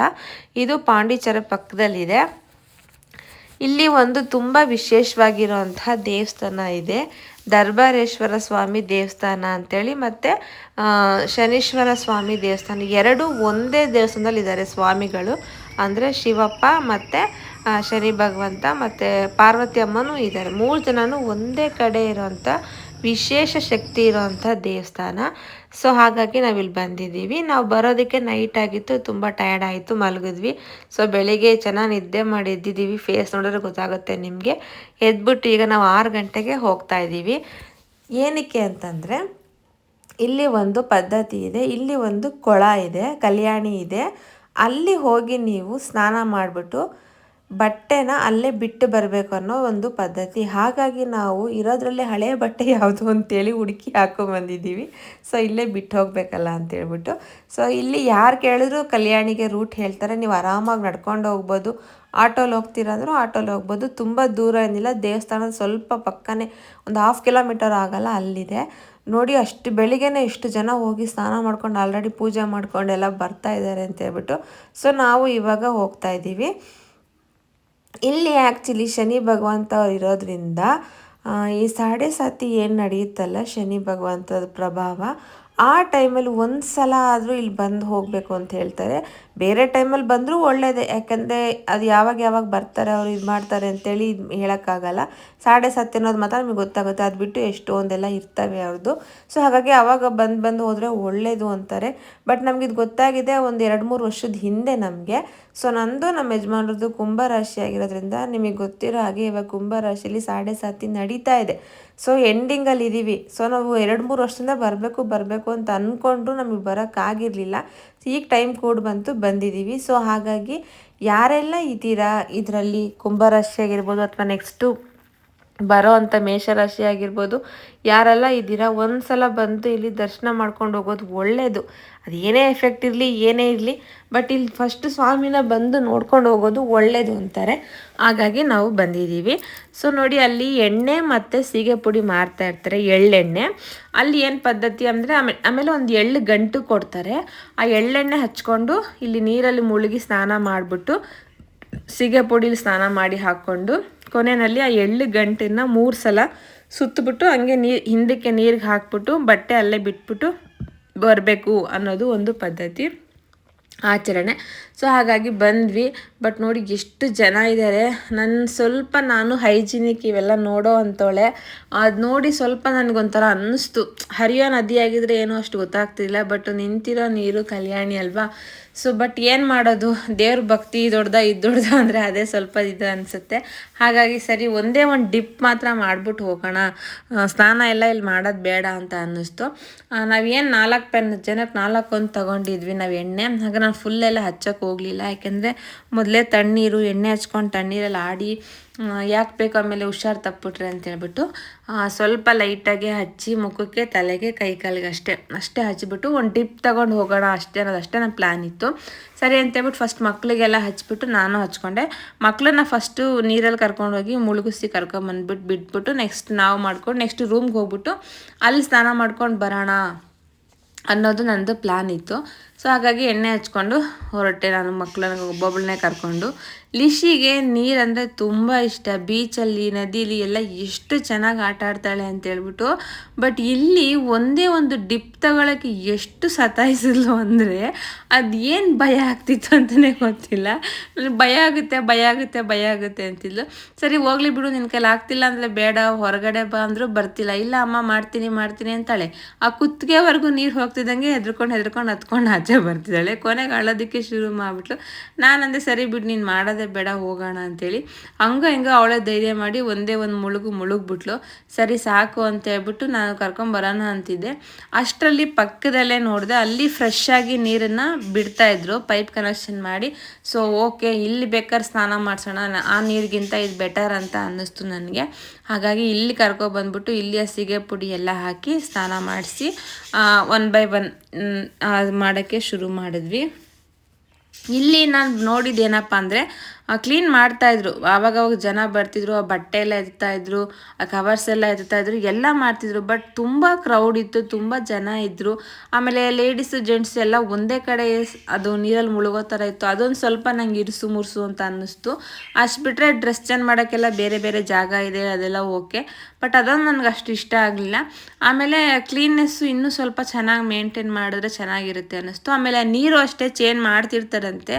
ಇದು ಪಾಂಡಿಚೇರಿ ಪಕ್ಕದಲ್ಲಿದೆ. ಇಲ್ಲಿ ಒಂದು ತುಂಬ ವಿಶೇಷವಾಗಿರುವಂತಹ ದೇವಸ್ಥಾನ ಇದೆ. ದರ್ಬಾರೇಶ್ವರ ಸ್ವಾಮಿ ದೇವಸ್ಥಾನ ಅಂಥೇಳಿ, ಮತ್ತು ಶನೀಶ್ವರ ಸ್ವಾಮಿ ದೇವಸ್ಥಾನ, ಎರಡೂ ಒಂದೇ ದೇವಸ್ಥಾನದಲ್ಲಿದ್ದಾರೆ ಸ್ವಾಮಿಗಳು. ಅಂದರೆ ಶಿವಪ್ಪ ಮತ್ತು ಶನಿ ಭಗವಂತ ಮತ್ತು ಪಾರ್ವತಿ ಅಮ್ಮನೂ ಇದ್ದಾರೆ. 3 ಜನನೂ ಒಂದೇ ಕಡೆ ಇರೋವಂಥ ವಿಶೇಷ ಶಕ್ತಿ ಇರೋವಂಥ ದೇವಸ್ಥಾನ. ಸೊ ಹಾಗಾಗಿ ನಾವಿಲ್ಲಿ ಬಂದಿದ್ದೀವಿ. ನಾವು ಬರೋದಕ್ಕೆ ನೈಟ್ ಆಗಿತ್ತು, ತುಂಬ ಟಯರ್ಡ್ ಆಯಿತು, ಮಲಗಿದ್ವಿ. ಸೊ ಬೆಳಿಗ್ಗೆ ಚೆನ್ನಾಗಿ ನಿದ್ದೆ ಮಾಡಿ ಎದ್ದಿದ್ದೀವಿ. ಫೇಸ್ ನೋಡಿದ್ರೆ ಗೊತ್ತಾಗುತ್ತೆ ನಿಮಗೆ. ಎದ್ಬಿಟ್ಟು ಈಗ ನಾವು 6 ಗಂಟೆಗೆ ಹೋಗ್ತಾ ಇದ್ದೀವಿ. ಏನಕ್ಕೆ ಅಂತಂದರೆ ಇಲ್ಲಿ ಒಂದು ಪದ್ಧತಿ ಇದೆ. ಇಲ್ಲಿ ಒಂದು ಕೊಳ ಇದೆ, ಕಲ್ಯಾಣಿ ಇದೆ. ಅಲ್ಲಿ ಹೋಗಿ ನೀವು ಸ್ನಾನ ಮಾಡಿಬಿಟ್ಟು ಬಟ್ಟೆನ ಅಲ್ಲೇ ಬಿಟ್ಟು ಬರಬೇಕು ಅನ್ನೋ ಒಂದು ಪದ್ಧತಿ. ಹಾಗಾಗಿ ನಾವು ಇರೋದ್ರಲ್ಲೇ ಹಳೆಯ ಬಟ್ಟೆ ಯಾವುದು ಅಂತೇಳಿ ಹುಡುಕಿ ಹಾಕೊಂಬಂದಿದ್ದೀವಿ. ಸೊ ಇಲ್ಲೇ ಬಿಟ್ಟು ಹೋಗಬೇಕಲ್ಲ ಅಂತೇಳ್ಬಿಟ್ಟು. ಸೊ ಇಲ್ಲಿ ಯಾರು ಕೇಳಿದ್ರು ಕಲ್ಯಾಣಿಗೆ ರೂಟ್ ಹೇಳ್ತಾರೆ. ನೀವು ಆರಾಮಾಗಿ ನಡ್ಕೊಂಡು ಹೋಗ್ಬೋದು. ಆಟೋಲ್ಲಿ ಹೋಗ್ತೀರಂದ್ರೂ ಆಟೋಲ್ಲಿ ಹೋಗ್ಬೋದು. ತುಂಬ ದೂರ ಏನಿಲ್ಲ. ದೇವಸ್ಥಾನದ ಸ್ವಲ್ಪ ಪಕ್ಕನೇ, ಒಂದು 1/2 ಕಿಲೋಮೀಟರ್ ಆಗಲ್ಲ, ಅಲ್ಲಿದೆ ನೋಡಿ. ಅಷ್ಟು ಬೆಳಿಗ್ಗೆನೇ ಇಷ್ಟು ಜನ ಹೋಗಿ ಸ್ನಾನ ಮಾಡ್ಕೊಂಡು ಆಲ್ರೆಡಿ ಪೂಜೆ ಮಾಡ್ಕೊಂಡೆಲ್ಲ ಬರ್ತಾ ಇದ್ದಾರೆ ಅಂತ ಹೇಳ್ಬಿಟ್ಟು. ಸೊ ನಾವು ಇವಾಗ ಹೋಗ್ತಾ ಇದ್ದೀವಿ. ಇಲ್ಲಿ ಆ್ಯಕ್ಚುಲಿ ಶನಿ ಭಗವಂತ ಇರೋದ್ರಿಂದ ಈ ಸಾಡೆ ಸಾತಿ ಏನು ನಡೆಯುತ್ತಲ್ಲ, ಶನಿ ಭಗವಂತದ ಪ್ರಭಾವ, ಆ ಟೈಮಲ್ಲಿ ಒಂದು ಸಲ ಆದರೂ ಇಲ್ಲಿ ಬಂದು ಹೋಗಬೇಕು ಅಂತ ಹೇಳ್ತಾರೆ. ಬೇರೆ ಟೈಮಲ್ಲಿ ಬಂದರೂ ಒಳ್ಳೆಯದೇ, ಯಾಕೆಂದರೆ ಅದು ಯಾವಾಗ ಬರ್ತಾರೆ ಅವರು ಇದು ಮಾಡ್ತಾರೆ ಅಂತೇಳಿ ಹೇಳೋಕ್ಕಾಗಲ್ಲ. ಸಾಡೆ ಸಾತಿ ಅನ್ನೋದು ಮಾತ್ರ ನಮಗೆ ಗೊತ್ತಾಗುತ್ತೆ. ಅದು ಬಿಟ್ಟು ಎಷ್ಟೊಂದೆಲ್ಲ ಇರ್ತವೆ ಅವ್ರದ್ದು. ಸೊ ಹಾಗಾಗಿ ಆವಾಗ ಬಂದು ಹೋದರೆ ಒಳ್ಳೆಯದು ಅಂತಾರೆ. ಬಟ್ ನಮಗಿದು ಗೊತ್ತಾಗಿದೆ ಒಂದು 2-3 ವರ್ಷದ ಹಿಂದೆ ನಮಗೆ. ಸೊ ನಂದು ನಮ್ಮ ಯಜಮಾನ್ರದ್ದು ಕುಂಭರಾಶಿ ಆಗಿರೋದ್ರಿಂದ ನಿಮಗೆ ಗೊತ್ತಿರೋ ಹಾಗೆ ಇವಾಗ ಕುಂಭರಾಶಿಯಲ್ಲಿ ಸಾಡೆ ಸಾತಿ ನಡೀತಾ ಇದೆ. ಸೊ ಎಂಡಿಂಗಲ್ಲಿ ಇದ್ದೀವಿ. ಸೊ ನಾವು 2-3 ವರ್ಷದಿಂದ ಬರಬೇಕು ಅಂತ ಅಂದ್ಕೊಂಡ್ರು ನಮಗೆ ಬರೋಕ್ಕಾಗಿರಲಿಲ್ಲ. ಈಗ ಟೈಮ್ ಕೂಡ ಬಂದಿದ್ದೀವಿ. ಸೊ ಹಾಗಾಗಿ ಯಾರೆಲ್ಲ ಇದ್ದೀರಾ ಇದರಲ್ಲಿ, ಕುಂಭರಾಶಿ ಆಗಿರ್ಬೋದು ಅಥವಾ ನೆಕ್ಸ್ಟು ಬರೋ ಅಂಥ ಮೇಷರಾಶಿ ಆಗಿರ್ಬೋದು, ಯಾರೆಲ್ಲ ಇದ್ದೀರಾ ಒಂದು ಸಲ ಬಂದು ಇಲ್ಲಿ ದರ್ಶನ ಮಾಡ್ಕೊಂಡು ಹೋಗೋದು ಒಳ್ಳೆಯದು. ಅದು ಏನೇ ಎಫೆಕ್ಟ್ ಇರಲಿ, ಏನೇ ಇರಲಿ, ಬಟ್ ಇಲ್ಲಿ ಫಸ್ಟ್ ಸ್ವಾಮಿನ ಬಂದು ನೋಡ್ಕೊಂಡು ಹೋಗೋದು ಒಳ್ಳೆಯದು ಅಂತಾರೆ. ಹಾಗಾಗಿ ನಾವು ಬಂದಿದ್ದೀವಿ. ಸೊ ನೋಡಿ, ಅಲ್ಲಿ ಎಣ್ಣೆ ಮತ್ತು ಸೀಗೆ ಪುಡಿ ಮಾರ್ತಾ ಇರ್ತಾರೆ, ಎಳ್ಳೆಣ್ಣೆ. ಅಲ್ಲಿ ಏನು ಪದ್ಧತಿ ಅಂದರೆ ಆಮೇಲೆ ಒಂದು ಎಳ್ಳು ಗಂಟು ಕೊಡ್ತಾರೆ. ಆ ಎಳ್ಳೆಣ್ಣೆ ಹಚ್ಕೊಂಡು ಇಲ್ಲಿ ನೀರಲ್ಲಿ ಮುಳುಗಿ ಸ್ನಾನ ಮಾಡಿಬಿಟ್ಟು ಸೀಗೆ ಪುಡಿಲಿ ಸ್ನಾನ ಮಾಡಿ ಹಾಕ್ಕೊಂಡು ಕೊನೆಯಲ್ಲಿ ಆ ಎಳ್ಳು ಗಂಟನ್ನು 3 ಸಲ ಸುತ್ತಬಿಟ್ಟು ಹಂಗೆ ಹಿಂದಕ್ಕೆ ನೀರಿಗೆ ಹಾಕ್ಬಿಟ್ಟು ಬಟ್ಟೆ ಅಲ್ಲೇ ಬಿಟ್ಬಿಟ್ಟು ಬರಬೇಕು ಅನ್ನೋದು ಒಂದು ಪದ್ಧತಿ ಆಚರಣೆ. ಸೊ ಹಾಗಾಗಿ ಬಂದ್ವಿ. ಬಟ್ ನೋಡಿ ಎಷ್ಟು ಜನ ಇದ್ದಾರೆ. ನಾನು ಹೈಜಿನಿಕ್ ಇವೆಲ್ಲ ನೋಡೋ ಅಂಥವಳೆ. ಅದು ನೋಡಿ ಸ್ವಲ್ಪ ನನಗೊಂಥರ ಅನ್ನಿಸ್ತು. ಹರಿಯೋ ನದಿಯಾಗಿದ್ದರೆ ಏನೂ ಅಷ್ಟು ಗೊತ್ತಾಗ್ತಿಲ್ಲ. ಬಟ್ ನಿಂತಿರೋ ನೀರು ಕಲ್ಯಾಣಿ ಅಲ್ವಾ. ಸೊ ಬಟ್ ಏನು ಮಾಡೋದು, ದೇವ್ರ ಭಕ್ತಿ ಇದು ದೊಡ್ಡ ಅಂದರೆ ಅದೇ ಸ್ವಲ್ಪ ಇದು ಅನಿಸುತ್ತೆ. ಹಾಗಾಗಿ ಸರಿ ಒಂದೇ ಒಂದು ಡಿಪ್ ಮಾತ್ರ ಮಾಡಿಬಿಟ್ಟು ಹೋಗೋಣ, ಸ್ನಾನ ಎಲ್ಲ ಇಲ್ಲಿ ಮಾಡೋದು ಬೇಡ ಅಂತ ಅನ್ನಿಸ್ತು. ನಾವೇನು 4 ಜನಕ್ಕೆ 4 ಒಂದು ತೊಗೊಂಡಿದ್ವಿ ನಾವು ಎಣ್ಣೆ. ಆಗ ನಾನು ಫುಲ್ಲೆಲ್ಲ ಹಚ್ಚೋಕ್ಕೆ ಹೋಗಲಿಲ್ಲ. ಯಾಕೆಂದರೆ ಮೊದಲೇ ತಣ್ಣೀರು ಎಣ್ಣೆ ಹಚ್ಕೊಂಡು ತಣ್ಣೀರಲ್ಲಿ ಆಡಿ ಯಾಕೆ ಬೇಕು ಆಮೇಲೆ ಹುಷಾರು ತಪ್ಪಿಬಿಟ್ರೆ ಅಂತೇಳ್ಬಿಟ್ಟು ಸ್ವಲ್ಪ ಲೈಟಾಗೆ ಹಚ್ಚಿ ಮುಖಕ್ಕೆ ತಲೆಗೆ ಕೈ ಕಾಲಿಗೆ ಅಷ್ಟೇ ಹಚ್ಚಿಬಿಟ್ಟು ಒಂದು ಡಿಪ್ ತೊಗೊಂಡು ಹೋಗೋಣ ಅಷ್ಟೇ ನನ್ನ ಪ್ಲ್ಯಾನ್ ಇತ್ತು. ಸರಿ ಅಂತೇಳ್ಬಿಟ್ಟು ಫಸ್ಟ್ ಮಕ್ಕಳಿಗೆಲ್ಲ ಹಚ್ಬಿಟ್ಟು ನಾನು ಹಚ್ಕೊಂಡೆ. ಮಕ್ಕಳನ್ನ ಫಸ್ಟು ನೀರಲ್ಲಿ ಕರ್ಕೊಂಡೋಗಿ ಮುಳುಗಿಸಿ ಕರ್ಕೊಂಬಂದ್ಬಿಟ್ಟು ಬಿಟ್ಬಿಟ್ಟು ನೆಕ್ಸ್ಟ್ ನಾವು ಮಾಡ್ಕೊಂಡು ನೆಕ್ಸ್ಟ್ ರೂಮ್ಗೆ ಹೋಗ್ಬಿಟ್ಟು ಅಲ್ಲಿ ಸ್ನಾನ ಮಾಡ್ಕೊಂಡು ಬರೋಣ ಅನ್ನೋದು ನನ್ನದು ಪ್ಲ್ಯಾನ್ ಇತ್ತು. ಸೊ ಹಾಗಾಗಿ ಎಣ್ಣೆ ಹಚ್ಕೊಂಡು ಹೊರಟೆ ನಾನು ಮಕ್ಕಳನ್ನ ಒಬ್ಬೊಬ್ಬಳನ್ನೇ ಕರ್ಕೊಂಡು. ಲಿಶಿಗೆ ನೀರಂದರೆ ತುಂಬ ಇಷ್ಟ. ಬೀಚಲ್ಲಿ ನದಿಲಿ ಎಲ್ಲ ಎಷ್ಟು ಚೆನ್ನಾಗಿ ಆಟ ಆಡ್ತಾಳೆ ಅಂತೇಳ್ಬಿಟ್ಟು. ಬಟ್ ಇಲ್ಲಿ ಒಂದೇ ಒಂದು ಡಿಪ್ ತಗೊಳ್ಳೋಕ್ಕೆ ಎಷ್ಟು ಸತಾಯಿಸಿದ್ಲು ಅಂದರೆ ಅದು ಏನು ಭಯ ಆಗ್ತಿತ್ತು ಅಂತಲೇ ಗೊತ್ತಿಲ್ಲ. ಭಯ ಆಗುತ್ತೆ ಅಂತಿದ್ಲು. ಸರಿ ಹೋಗ್ಲಿ ಬಿಡು, ನಿನ್ನ ಕೈಲಿ ಆಗ್ತಿಲ್ಲ ಅಂದರೆ ಬೇಡ, ಹೊರಗಡೆ ಬಾ ಅಂದರೂ ಬರ್ತಿಲ್ಲ. ಇಲ್ಲ ಅಮ್ಮ ಮಾಡ್ತೀನಿ ಅಂತಾಳೆ. ಆ ಕುತ್ತಿಗೆವರೆಗೂ ನೀರು ಹೋಗ್ತಿದ್ದಂಗೆ ಹೆದ್ರ್ಕೊಂಡು ಹತ್ಕೊಂಡು ಆಚೆ ಬರ್ತಿದ್ದಾಳೆ. ಕೊನೆಗೆ ಅಳೋದಕ್ಕೆ ಶುರು ಮಾಡಿಬಿಟ್ಲು. ನಾನಂದೆ ಸರಿ ಬಿಡು, ನೀನು ಮಾಡೋದೇ ಬೇಡ, ಹೋಗೋಣ ಅಂತೇಳಿ ಹಂಗೆ ಅವಳೇ ಧೈರ್ಯ ಮಾಡಿ ಒಂದೇ ಒಂದು ಮುಳುಗ್ಬಿಟ್ಲು. ಸರಿ ಸಾಕು ಅಂತ ಹೇಳ್ಬಿಟ್ಟು ನಾನು ಕರ್ಕೊಂಬರೋಣ ಅಂತಿದ್ದೆ. ಅಷ್ಟರಲ್ಲಿ ಪಕ್ಕದಲ್ಲೇ ನೋಡಿದೆ, ಅಲ್ಲಿ ಫ್ರೆಶ್ ಆಗಿ ನೀರನ್ನು ಬಿಡ್ತಾಯಿದ್ರು ಪೈಪ್ ಕನೆಕ್ಷನ್ ಮಾಡಿ. ಸೊ ಓಕೆ, ಇಲ್ಲಿ ಬೇಕಾದ್ರೆ ಸ್ನಾನ ಮಾಡಿಸೋಣ, ಆ ನೀರಿಗಿಂತ ಇದು ಬೆಟರ್ ಅಂತ ಅನ್ನಿಸ್ತು ನನಗೆ. ಹಾಗಾಗಿ ಇಲ್ಲಿ ಕರ್ಕೊಬಂದ್ಬಿಟ್ಟು ಇಲ್ಲಿ ಸೀಗೆ ಪುಡಿ ಎಲ್ಲ ಹಾಕಿ ಸ್ನಾನ ಮಾಡಿಸಿ 1 by 1 ಮಾಡೋಕ್ಕೆ ಶುರು ಮಾಡಿದ್ವಿ. ಇಲ್ಲಿ ನಾನು ನೋಡಿದ್ದೇನಪ್ಪ ಅಂದರೆ ಕ್ಲೀನ್ ಮಾಡ್ತಾಯಿದ್ರು. ಆವಾಗವಾಗ ಜನ ಬರ್ತಿದ್ರು, ಆ ಬಟ್ಟೆ ಎಲ್ಲ ಎತ್ತಾಯಿದ್ರು, ಆ ಕವರ್ಸ್ ಎಲ್ಲ ಎತ್ತಾಯಿದ್ರು, ಎಲ್ಲ ಮಾಡ್ತಿದ್ರು. ಬಟ್ ತುಂಬ ಕ್ರೌಡ್ ಇತ್ತು, ತುಂಬ ಜನ ಇದ್ದರು. ಆಮೇಲೆ ಲೇಡೀಸು ಜೆಂಟ್ಸ್ ಎಲ್ಲ ಒಂದೇ ಕಡೆ ಅದು ನೀರಲ್ಲಿ ಮುಳುಗೋ ಥರ ಇತ್ತು. ಅದೊಂದು ಸ್ವಲ್ಪ ನಂಗೆ ಇರಿಸು ಮುರ್ಸು ಅಂತ ಅನ್ನಿಸ್ತು. ಅಷ್ಟು ಬಿಟ್ಟರೆ ಡ್ರೆಸ್ ಚೇಂಜ್ ಮಾಡೋಕ್ಕೆಲ್ಲ ಬೇರೆ ಜಾಗ ಇದೆ, ಅದೆಲ್ಲ ಓಕೆ. ಬಟ್ ಅದೊಂದು ನನಗೆ ಅಷ್ಟು ಇಷ್ಟ ಆಗಲಿಲ್ಲ. ಆಮೇಲೆ ಕ್ಲೀನ್ನೆಸ್ಸು ಇನ್ನೂ ಸ್ವಲ್ಪ ಚೆನ್ನಾಗಿ ಮೇಂಟೈನ್ ಮಾಡಿದ್ರೆ ಚೆನ್ನಾಗಿರುತ್ತೆ ಅನ್ನಿಸ್ತು. ಆಮೇಲೆ ನೀರು ಅಷ್ಟೇ ಚೇಂಜ್ ಮಾಡ್ತಿರ್ತಾರಂತೆ.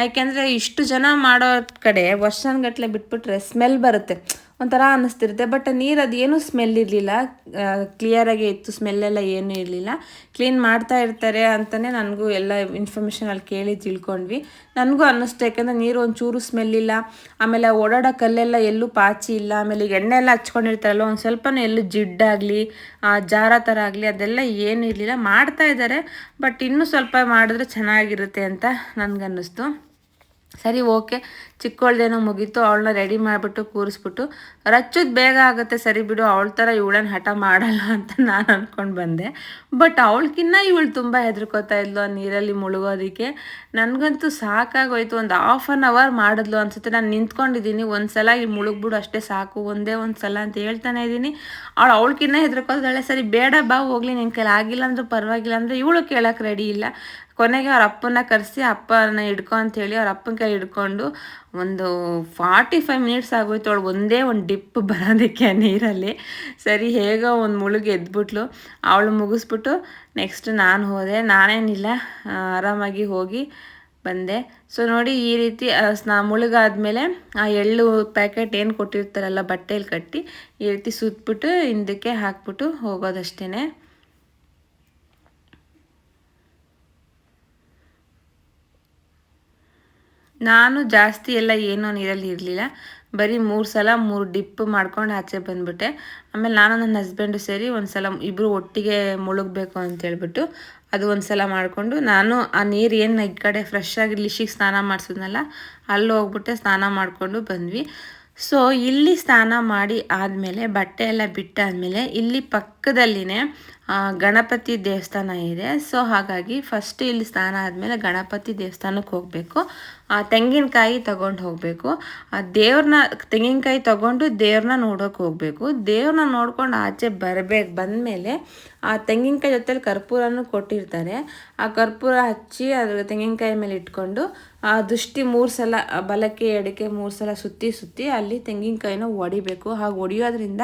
ಯಾಕೆಂದರೆ ಇಷ್ಟು ಜನ ಮಾಡೋ ಕಡೆ ವರ್ಷಗಟ್ಟಲೆ ಬಿಟ್ಬಿಟ್ರೆ ಸ್ಮೆಲ್ ಬರುತ್ತೆ, ಒಂಥರ ಅನ್ನಿಸ್ತಿರುತ್ತೆ. ಬಟ್ ನೀರು ಅದೇನು ಸ್ಮೆಲ್ ಇರಲಿಲ್ಲ, ಕ್ಲಿಯರಾಗೇ ಇತ್ತು, ಸ್ಮೆಲ್ಲೆಲ್ಲ ಏನೂ ಇರಲಿಲ್ಲ. ಕ್ಲೀನ್ ಮಾಡ್ತಾ ಇರ್ತಾರೆ ಅಂತಲೇ ನನಗೂ ಎಲ್ಲ ಇನ್ಫಾರ್ಮೇಷನ್ ಅಲ್ಲಿ ಕೇಳಿ ತಿಳ್ಕೊಂಡ್ವಿ. ನನಗೂ ಅನ್ನಿಸ್ತು, ಯಾಕೆಂದರೆ ನೀರು ಒಂಚೂರು ಸ್ಮೆಲ್ ಇಲ್ಲ. ಆಮೇಲೆ ಓಡಾಡೋ ಕಲ್ಲೆಲ್ಲ ಎಲ್ಲೂ ಪಾಚಿ ಇಲ್ಲ. ಆಮೇಲೆ ಈಗ ಎಣ್ಣೆ ಎಲ್ಲ ಹಚ್ಕೊಂಡಿರ್ತಾರಲ್ಲ, ಒಂದು ಸ್ವಲ್ಪನೂ ಎಲ್ಲೂ ಜಿಡ್ಡಾಗಲಿ ಜಾರ ಥರ ಆಗಲಿ ಅದೆಲ್ಲ ಏನೂ ಇರಲಿಲ್ಲ. ಮಾಡ್ತಾ ಇದ್ದಾರೆ, ಬಟ್ ಇನ್ನೂ ಸ್ವಲ್ಪ ಮಾಡಿದ್ರೆ ಚೆನ್ನಾಗಿರುತ್ತೆ ಅಂತ ನನಗನ್ನಿಸ್ತು. ಸರಿ ಓಕೆ, ಚಿಕ್ಕವಳ್ದೇನೋ ಮುಗೀತು. ಅವಳನ್ನ ರೆಡಿ ಮಾಡಿಬಿಟ್ಟು ಕೂರಿಸ್ಬಿಟ್ಟು ರಚ್ಚೋದು ಬೇಗ ಆಗುತ್ತೆ, ಸರಿ ಬಿಡು, ಅವಳ ಥರ ಇವಳನ್ನ ಹಠ ಮಾಡಲ್ಲ ಅಂತ ನಾನು ಅಂದ್ಕೊಂಡು ಬಂದೆ. ಬಟ್ ಅವಳಕ್ಕಿನ್ನ ಇವಳು ತುಂಬ ಹೆದರ್ಕೋತಾ ಇದ್ಲು ಆ ನೀರಲ್ಲಿ ಮುಳುಗೋದಕ್ಕೆ. ನನಗಂತೂ ಸಾಕಾಗೋಯ್ತು. ಒಂದು 1/2 hour ಮಾಡಿದ್ಲು ಅನಿಸುತ್ತೆ. ನಾನು ನಿಂತ್ಕೊಂಡಿದ್ದೀನಿ, ಒಂದು ಸಲ ಈ ಮುಳುಗ್ಬಿಡು ಅಷ್ಟೇ ಸಾಕು, ಒಂದೇ ಒಂದು ಸಲ ಅಂತ ಹೇಳ್ತಾನೆ ಇದ್ದೀನಿ. ಅವಳಕ್ಕಿನ್ನ ಹೆದರ್ಕೋತಾಳೆ. ಸರಿ ಬೇಡ ಬಾ ಹೋಗ್ಲಿ, ನಿನ್ನ ಕೈಲಿ ಆಗಿಲ್ಲ ಅಂದರೂ ಪರವಾಗಿಲ್ಲ ಅಂದರೆ ಇವಳು ಕೇಳೋಕ್ಕೆ ರೆಡಿ ಇಲ್ಲ. ಕೊನೆಗೆ ಅವ್ರ ಅಪ್ಪನ ಕರೆಸಿ ಅಪ್ಪನ ಹಿಡ್ಕೊ ಅಂತೇಳಿ ಅವ್ರ ಅಪ್ಪನ ಕೈ ಹಿಡ್ಕೊಂಡು ಒಂದು 45 minutes ಆಗೋಯ್ತು ಅವಳು ಒಂದೇ ಒಂದು ಡಿಪ್ ಬರೋದಕ್ಕೆ ನೀರಲ್ಲಿ. ಸರಿ ಹೇಗೋ ಒಂದು ಮುಳುಗಿ ಎದ್ಬಿಟ್ಲು. ಅವಳು ಮುಗಿಸ್ಬಿಟ್ಟು ನೆಕ್ಸ್ಟ್ ನಾನು ಹೋದೆ. ನಾನೇನಿಲ್ಲ, ಆರಾಮಾಗಿ ಹೋಗಿ ಬಂದೆ. ಸೊ ನೋಡಿ, ಈ ರೀತಿ ಮುಳುಗಾದ್ಮೇಲೆ ಆ ಎಳ್ಳು ಪ್ಯಾಕೆಟ್ ಏನು ಕೊಟ್ಟಿರ್ತಾರಲ್ಲ ಬಟ್ಟೆಯಲ್ಲಿ ಕಟ್ಟಿ ಈ ರೀತಿ ಸುತ್ತಬಿಟ್ಟು ಹಿಂದಕ್ಕೆ ಹಾಕ್ಬಿಟ್ಟು ಹೋಗೋದಷ್ಟೇ. ನಾನು ಜಾಸ್ತಿ ಎಲ್ಲ ಏನೋ ನೀರಲ್ಲಿ ಇರಲಿಲ್ಲ, ಬರೀ 3 ಸಲ 3 ಡಿಪ್ ಮಾಡ್ಕೊಂಡು ಆಚೆ ಬಂದುಬಿಟ್ಟೆ. ಆಮೇಲೆ ನಾನು ನನ್ನ ಹಸ್ಬೆಂಡು ಸೇರಿ ಒಂದು ಸಲ ಇಬ್ಬರು ಒಟ್ಟಿಗೆ ಮುಳುಗಬೇಕು ಅಂತೇಳ್ಬಿಟ್ಟು ಅದು ಒಂದು ಸಲ ಮಾಡಿಕೊಂಡು ನಾನು ಆ ನೀರು ಏನು ಈ ಕಡೆ ಫ್ರೆಶ್ ಆಗಿ ಲಿಶಿಗೆ ಸ್ನಾನ ಮಾಡಿಸಿದ್ನಲ್ಲ ಅಲ್ಲಿ ಹೋಗ್ಬಿಟ್ಟೆ ಸ್ನಾನ ಮಾಡಿಕೊಂಡು ಬಂದ್ವಿ. ಸೊ ಇಲ್ಲಿ ಸ್ನಾನ ಮಾಡಿ ಆದಮೇಲೆ ಬಟ್ಟೆ ಎಲ್ಲ ಬಿಟ್ಟಾದಮೇಲೆ ಇಲ್ಲಿ ಪಕ್ಕದಲ್ಲಿನೇ ಗಣಪತಿ ದೇವಸ್ಥಾನ ಇದೆ. ಸೊ ಹಾಗಾಗಿ ಫಸ್ಟ್ ಇಲ್ಲಿ ಸ್ನಾನ ಆದಮೇಲೆ ಗಣಪತಿ ದೇವಸ್ಥಾನಕ್ಕೆ ಹೋಗಬೇಕು. ತೆಂಗಿನಕಾಯಿ ತಗೊಂಡು ಹೋಗಬೇಕು. ದೇವ್ರನ್ನ ತೆಂಗಿನಕಾಯಿ ತಗೊಂಡು ದೇವ್ರನ್ನ ನೋಡೋಕೆ ಹೋಗಬೇಕು. ದೇವ್ರನ್ನ ನೋಡ್ಕೊಂಡು ಆಚೆ ಬಂದಮೇಲೆ ಆ ತೆಂಗಿನಕಾಯಿ ಜೊತೆಲಿ ಕರ್ಪೂರನೂ ಕೊಟ್ಟಿರ್ತಾರೆ. ಆ ಕರ್ಪೂರ ಹಚ್ಚಿ ಅದ್ರ ತೆಂಗಿನಕಾಯಿ ಮೇಲೆ ಇಟ್ಕೊಂಡು ಆ ದೃಷ್ಟಿ 3 ಸಲ ಬಲಕ್ಕೆ ಎಡಕ್ಕೆ 3 ಸಲ ಸುತ್ತಿ ಅಲ್ಲಿ ತೆಂಗಿನಕಾಯಿನ ಹೊಡಿಬೇಕು. ಹಾಗೆ ಹೊಡಿಯೋದ್ರಿಂದ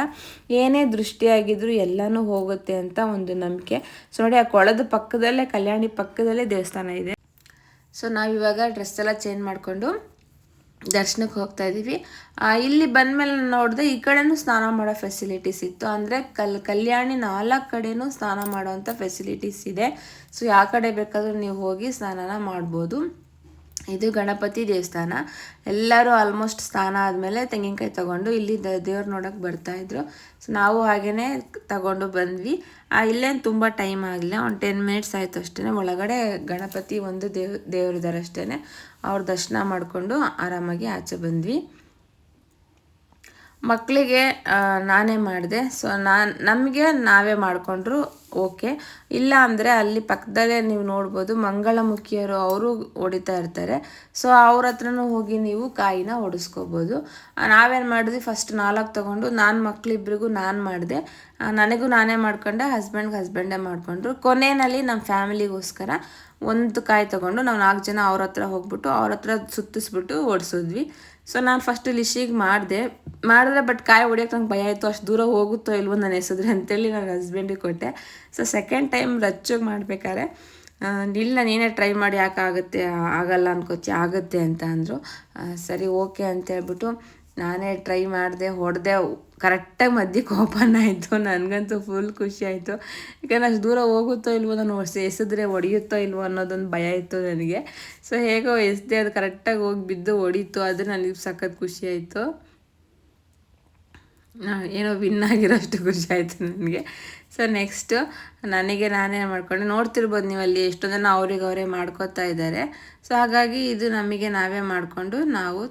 ಏನೇ ದೃಷ್ಟಿಯಾಗಿದ್ರು ಎಲ್ಲನೂ ಹೋಗುತ್ತೆ ಅಂತ ಒಂದು ನಂಬಿಕೆ. ಸೊ ನೋಡಿ, ಆ ಕೊಳದ ಪಕ್ಕದಲ್ಲೇ, ಕಲ್ಯಾಣಿ ಪಕ್ಕದಲ್ಲೇ ದೇವಸ್ಥಾನ ಇದೆ. ಸೊ ನಾವಿವಾಗ ಡ್ರೆಸ್ ಎಲ್ಲ ಚೇಂಜ್ ಮಾಡಿಕೊಂಡು ದರ್ಶನಕ್ಕೆ ಹೋಗ್ತಾ ಇದ್ದೀವಿ. ಇಲ್ಲಿ ಬಂದಮೇಲೆ ನೋಡಿದೆ ಈ ಕಡೆನೂ ಸ್ನಾನ ಮಾಡೋ ಫೆಸಿಲಿಟೀಸ್ ಇತ್ತು. ಅಂದರೆ ಕಲ್ಯಾಣಿ 4 ಕಡೆನೂ ಸ್ನಾನ ಮಾಡೋವಂಥ ಫೆಸಿಲಿಟೀಸ್ ಇದೆ. ಸೊ ಯಾವ ಕಡೆ ಬೇಕಾದರೂ ನೀವು ಹೋಗಿ ಸ್ನಾನನ ಮಾಡ್ಬೋದು. ಇದು ಗಣಪತಿ ದೇವಸ್ಥಾನ. ಎಲ್ಲರೂ ಆಲ್ಮೋಸ್ಟ್ ಸ್ನಾನ ಆದಮೇಲೆ ತೆಂಗಿನಕಾಯಿ ತೊಗೊಂಡು ಇಲ್ಲಿ ದೇವ್ರು ನೋಡೋಕೆ ಬರ್ತಾಯಿದ್ರು. ಸೊ ನಾವು ಹಾಗೇ ತಗೊಂಡು ಬಂದ್ವಿ. ಇಲ್ಲೇನು ತುಂಬ ಟೈಮ್ ಆಗಲಿಲ್ಲ, ಒಂದು 10 ಮಿನಿಟ್ಸ್ ಆಯಿತು ಅಷ್ಟೇ. ಒಳಗಡೆ ಗಣಪತಿ ಒಂದು ದೇವ್ರಿದ್ದಾರೆ ಅಷ್ಟೇ. ಅವ್ರ ದರ್ಶನ ಮಾಡಿಕೊಂಡು ಆರಾಮಾಗಿ ಆಚೆ ಬಂದ್ವಿ. ಮಕ್ಕಳಿಗೆ ನಾನೇ ಮಾಡಿದೆ. ಸೊ ನಮಗೆ ನಾವೇ ಮಾಡಿಕೊಂಡ್ರು ಓಕೆ. ಇಲ್ಲ ಅಂದರೆ ಅಲ್ಲಿ ಪಕ್ಕದಲ್ಲೇ ನೀವು ನೋಡ್ಬೋದು ಮಂಗಳಮುಖಿಯರು, ಅವರು ಹೊಡಿತಾ ಇರ್ತಾರೆ. ಸೊ ಅವ್ರ ಹತ್ರನೂ ಹೋಗಿ ನೀವು ಕಾಯಿನ ಹೊಡಿಸ್ಕೋಬೋದು. ನಾವೇನು ಮಾಡಿದ್ವಿ, ಫಸ್ಟ್ 4 ತೊಗೊಂಡು ಮಕ್ಕಳಿಬ್ರಿಗೂ ನಾನು ಮಾಡಿದೆ. ನನಗೂ ನಾನೇ ಮಾಡ್ಕೊಂಡೆ, ಹಸ್ಬೆಂಡೇ ಮಾಡಿಕೊಂಡ್ರು. ಕೊನೆಯಲ್ಲಿ ನಮ್ಮ ಫ್ಯಾಮಿಲಿಗೋಸ್ಕರ ಒಂದು ಕಾಯಿ ತೊಗೊಂಡು ನಾವು 4 ಜನ ಅವ್ರ ಹತ್ರ ಹೋಗ್ಬಿಟ್ಟು ಅವ್ರ ಹತ್ರ ಸುತ್ತಿಸ್ಬಿಟ್ಟು ಓಡಿಸಿದ್ವಿ. ಸೊ ನಾನು ಫಸ್ಟ್ ಲಿಶಿಗೆ ಮಾಡಿದ್ರೆ ಬಟ್ ಕಾಯಿ ಹೊಡಿಯೋಕೆ ನಂಗೆ ಭಯ ಆಯಿತು. ಅಷ್ಟು ದೂರ ಹೋಗುತ್ತೋ ಇಲ್ವೋ ನಾನು ಎಸೆದ್ರೆ ಅಂತೇಳಿ ನನ್ನ ಹಸ್ಬೆಂಡಿಗೆ ಕೊಟ್ಟೆ. ಸೊ ಸೆಕೆಂಡ್ ಟೈಮ್ ರಚ್ಚೋಗಿ ಮಾಡ್ಬೇಕಾದ್ರೆ ಇಲ್ಲ ನೀನೇ ಟ್ರೈ ಮಾಡಿ, ಯಾಕೆ ಆಗಲ್ಲ ಅನ್ಕೋತಿ, ಆಗುತ್ತೆ ಅಂತ ಅಂದರು. ಸರಿ ಓಕೆ ಅಂತೇಳ್ಬಿಟ್ಟು ನಾನೇ ಟ್ರೈ ಮಾಡಿದೆ, ಹೊಡೆದೆ. ಕರೆಕ್ಟಾಗಿ ಮಧ್ಯಕ್ಕೆ ಓಪನ್ ಆಯಿತು. ನನಗಂತೂ ಫುಲ್ ಖುಷಿ ಆಯಿತು. ಯಾಕಂದರೆ ಅಷ್ಟು ದೂರ ಹೋಗುತ್ತೋ ಇಲ್ವೋ, ನಾನು ಎಸೆದ್ರೆ ಹೊಡೆಯುತ್ತೋ ಇಲ್ವೋ ಅನ್ನೋದೊಂದು ಭಯ ಇತ್ತು ನನಗೆ. ಸೊ ಹೇಗೋ ಎಸೆದೆ, ಅದು ಕರೆಕ್ಟಾಗಿ ಹೋಗಿ ಬಿದ್ದು ಹೊಡೀತು. ಅದು ನನಗೆ ಸಖತ್ ಖುಷಿ ಆಯಿತು. ಏನೋ ವಿನ್ ಆಗಿರೋಷ್ಟು ಖುಷಿ ಆಯಿತು ನನಗೆ. ಸೊ ನೆಕ್ಸ್ಟು ನನಗೆ ನಾನೇ ಮಾಡ್ಕೊಂಡೆ. ನೋಡ್ತಿರ್ಬೋದು ನೀವು ಅಲ್ಲಿ ಎಷ್ಟೊಂದು ಜನ ಅವರೇ ಮಾಡ್ಕೋತಾ ಇದ್ದಾರೆ. ಸೊ ಹಾಗಾಗಿ ಇದು ನಮಗೆ ನಾವೇ ಮಾಡಿಕೊಂಡು ನಾವು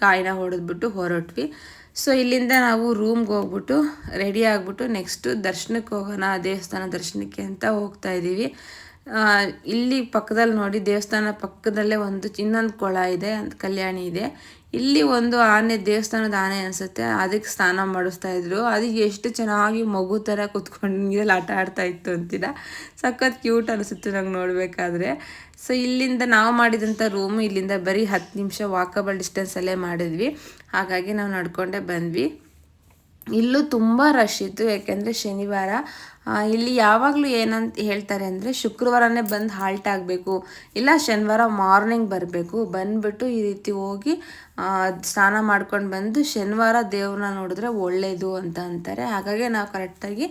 ಕಾಯಿನ ಹೊಡೆದ್ಬಿಟ್ಟು ಹೊರಟ್ವಿ. ಸೊ ಇಲ್ಲಿಂದ ನಾವು ರೂಮ್ಗೆ ಹೋಗ್ಬಿಟ್ಟು ರೆಡಿ ಆಗಿಬಿಟ್ಟು ನೆಕ್ಸ್ಟು ದರ್ಶನಕ್ಕೆ ಹೋಗೋಣ, ದೇವಸ್ಥಾನ ದರ್ಶನಕ್ಕೆ ಅಂತ ಹೋಗ್ತಾ ಇದ್ದೀವಿ. ಇಲ್ಲಿ ಪಕ್ಕದಲ್ಲಿ ನೋಡಿ, ದೇವಸ್ಥಾನ ಪಕ್ಕದಲ್ಲೇ ಇನ್ನೊಂದು ಕೊಳ ಇದೆ, ಕಲ್ಯಾಣಿ ಇದೆ. ಇಲ್ಲಿ ಒಂದು ದೇವಸ್ಥಾನದ ಆನೆ ಅನಿಸುತ್ತೆ, ಅದಕ್ಕೆ ಸ್ನಾನ ಮಾಡಿಸ್ತಾ ಇದ್ರು. ಅದಕ್ಕೆ ಎಷ್ಟು ಚೆನ್ನಾಗಿ ಮಗು ಥರ ಕುತ್ಕೊಂಡು ನೀರಲ್ಲಿ ಆಟ ಆಡ್ತಾ ಇತ್ತು ಅಂತಿಲ್ಲ. ಸಖತ್ ಕ್ಯೂಟ್ ಅನಿಸುತ್ತೆ ನಂಗೆ ನೋಡಬೇಕಾದ್ರೆ. ಸೊ ಇಲ್ಲಿಂದ ನಾವು ಮಾಡಿದಂಥ ರೂಮು ಇಲ್ಲಿಂದ ಬರೀ 10 ನಿಮಿಷ ವಾಕಬಲ್ ಡಿಸ್ಟೆನ್ಸಲ್ಲೇ ಮಾಡಿದ್ವಿ. ಹಾಗಾಗಿ ನಾವು ನಡ್ಕೊಂಡೇ ಬಂದ್ವಿ. ಇಲ್ಲೂ ತುಂಬ ರಶ್ ಇತ್ತು, ಯಾಕೆಂದರೆ ಶನಿವಾರ. ಇಲ್ಲಿ ಯಾವಾಗಲೂ ಏನಂತ ಹೇಳ್ತಾರೆ ಅಂದರೆ ಶುಕ್ರವಾರನೇ ಬಂದು ಹಾಲ್ಟ್ ಆಗಬೇಕು, ಇಲ್ಲ ಶನಿವಾರ ಮಾರ್ನಿಂಗ್ ಬರಬೇಕು. ಬಂದುಬಿಟ್ಟು ಈ ರೀತಿ ಹೋಗಿ ಸ್ನಾನ ಮಾಡ್ಕೊಂಡು ಬಂದು ಶನಿವಾರ ದೇವ್ರನ್ನ ನೋಡಿದ್ರೆ ಒಳ್ಳೆಯದು ಅಂತ ಅಂತಾರೆ. ಹಾಗಾಗಿ ನಾವು ಕರೆಕ್ಟಾಗಿ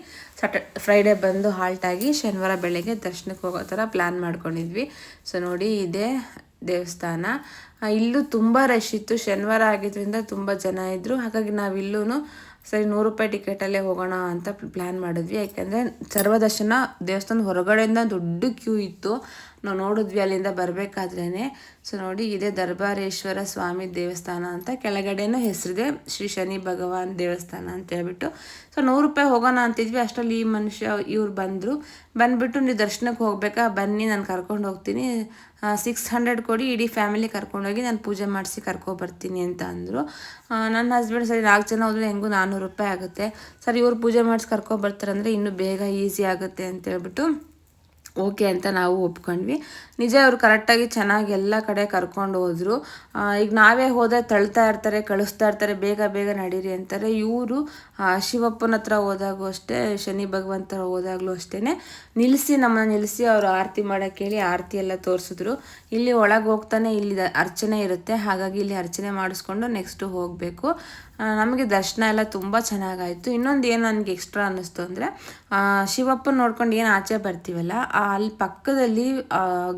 ಫ್ರೈಡೇ ಬಂದು ಹಾಲ್ಟಾಗಿ ಶನಿವಾರ ಬೆಳಗ್ಗೆ ದರ್ಶನಕ್ಕೆ ಹೋಗೋ ಥರ ಪ್ಲ್ಯಾನ್ ಮಾಡ್ಕೊಂಡಿದ್ವಿ. ಸೊ ನೋಡಿ, ಇದೇ ದೇವಸ್ಥಾನ. ಇಲ್ಲೂ ತುಂಬ ರಶ್ ಇತ್ತು, ಶನಿವಾರ ಆಗಿದ್ದರಿಂದ ತುಂಬ ಜನ ಇದ್ದರು. ಹಾಗಾಗಿ ನಾವಿಲ್ಲೂ ಸರಿ 100 ರೂಪಾಯಿ ಟಿಕೆಟಲ್ಲೇ ಹೋಗೋಣ ಅಂತ ಪ್ಲ್ಯಾನ್ ಮಾಡಿದ್ವಿ. ಯಾಕೆಂದರೆ ಸರ್ವದರ್ಶನ ದೇವಸ್ಥಾನದ ಹೊರಗಡೆಯಿಂದ ದೊಡ್ಡ ಕ್ಯೂ ಇತ್ತು. ನಾವು ನೋಡಿದ್ವಿ ಅಲ್ಲಿಂದ ಬರಬೇಕಾದ್ರೇ. ಸೊ ನೋಡಿ, ಇದೇ ದರ್ಬಾರೇಶ್ವರ ಸ್ವಾಮಿ ದೇವಸ್ಥಾನ ಅಂತ, ಕೆಳಗಡೆನೂ ಹೆಸರಿದೆ ಶ್ರೀ ಶನಿ ಭಗವಾನ್ ದೇವಸ್ಥಾನ ಅಂತ ಹೇಳ್ಬಿಟ್ಟು. ಸೊ 100 ರೂಪಾಯಿ ಹೋಗೋಣ ಅಂತಿದ್ವಿ. ಅಷ್ಟರಲ್ಲಿ ಈ ಮನುಷ್ಯ ಇವ್ರು ಬಂದುಬಿಟ್ಟು ನೀವು ದರ್ಶನಕ್ಕೆ ಹೋಗ್ಬೇಕಾ, ಬನ್ನಿ ನಾನು ಕರ್ಕೊಂಡು ಹೋಗ್ತೀನಿ, 600 ಕೊಡಿ, ಇಡೀ ಫ್ಯಾಮಿಲಿ ಕರ್ಕೊಂಡೋಗಿ ನಾನು ಪೂಜೆ ಮಾಡಿಸಿ ಕರ್ಕೊಬರ್ತೀನಿ ಅಂತ ಅಂದರು. ನನ್ನ ಹಸ್ಬೆಂಡ್ ಸರಿ 4 ಜನ ಹೋದರೆ ಹೆಂಗೂ 400 ರೂಪಾಯಿ ಆಗುತ್ತೆ, ಸರಿ ಇವ್ರು ಪೂಜೆ ಮಾಡಿಸಿ ಕರ್ಕೊಬರ್ತಾರಂದರೆ ಇನ್ನೂ ಬೇಗ ಈಸಿ ಆಗುತ್ತೆ ಅಂತೇಳ್ಬಿಟ್ಟು ಓಕೆ ಅಂತ ನಾವು ಒಪ್ಕೊಂಡ್ವಿ. ನಿಜ ಅವರು ಕರೆಕ್ಟಾಗಿ ಚೆನ್ನಾಗಿ ಎಲ್ಲ ಕಡೆ ಕರ್ಕೊಂಡು ಹೋದರು. ಈಗ ನಾವೇ ಹೋದರೆ ತಳ್ತಾ ಇರ್ತಾರೆ, ಕಳಿಸ್ತಾ ಇರ್ತಾರೆ, ಬೇಗ ಬೇಗ ನಡೀರಿ ಅಂತಾರೆ. ಇವರು ಶಿವಪ್ಪನ ಹತ್ರ ಹೋದಾಗೂ ಅಷ್ಟೇ, ಶನಿ ಭಗವಂತ ಹೋದಾಗಲೂ ಅಷ್ಟೇ ನಮ್ಮನ್ನು ನಿಲ್ಲಿಸಿ ಅವರು ಆರತಿ ಮಾಡೋಕ್ಕೆ ಹೇಳಿ ಆರತಿ ಎಲ್ಲ ತೋರಿಸಿದ್ರು. ಇಲ್ಲಿ ಒಳಗೆ ಹೋಗ್ತಾನೆ ಇಲ್ಲಿ ಅರ್ಚನೆ ಇರುತ್ತೆ, ಹಾಗಾಗಿ ಇಲ್ಲಿ ಅರ್ಚನೆ ಮಾಡಿಸ್ಕೊಂಡು ನೆಕ್ಸ್ಟು ಹೋಗಬೇಕು. ನಮಗೆ ದರ್ಶನ ಎಲ್ಲ ತುಂಬ ಚೆನ್ನಾಗಾಯಿತು. ಇನ್ನೊಂದು ಏನು ನನಗೆ ಎಕ್ಸ್ಟ್ರಾ ಅನ್ನಿಸ್ತು ಅಂದರೆ, ಶಿವಪ್ಪನ ನೋಡ್ಕೊಂಡು ಏನು ಆಚೆ ಬರ್ತೀವಲ್ಲ, ಅಲ್ಲಿ ಪಕ್ಕದಲ್ಲಿ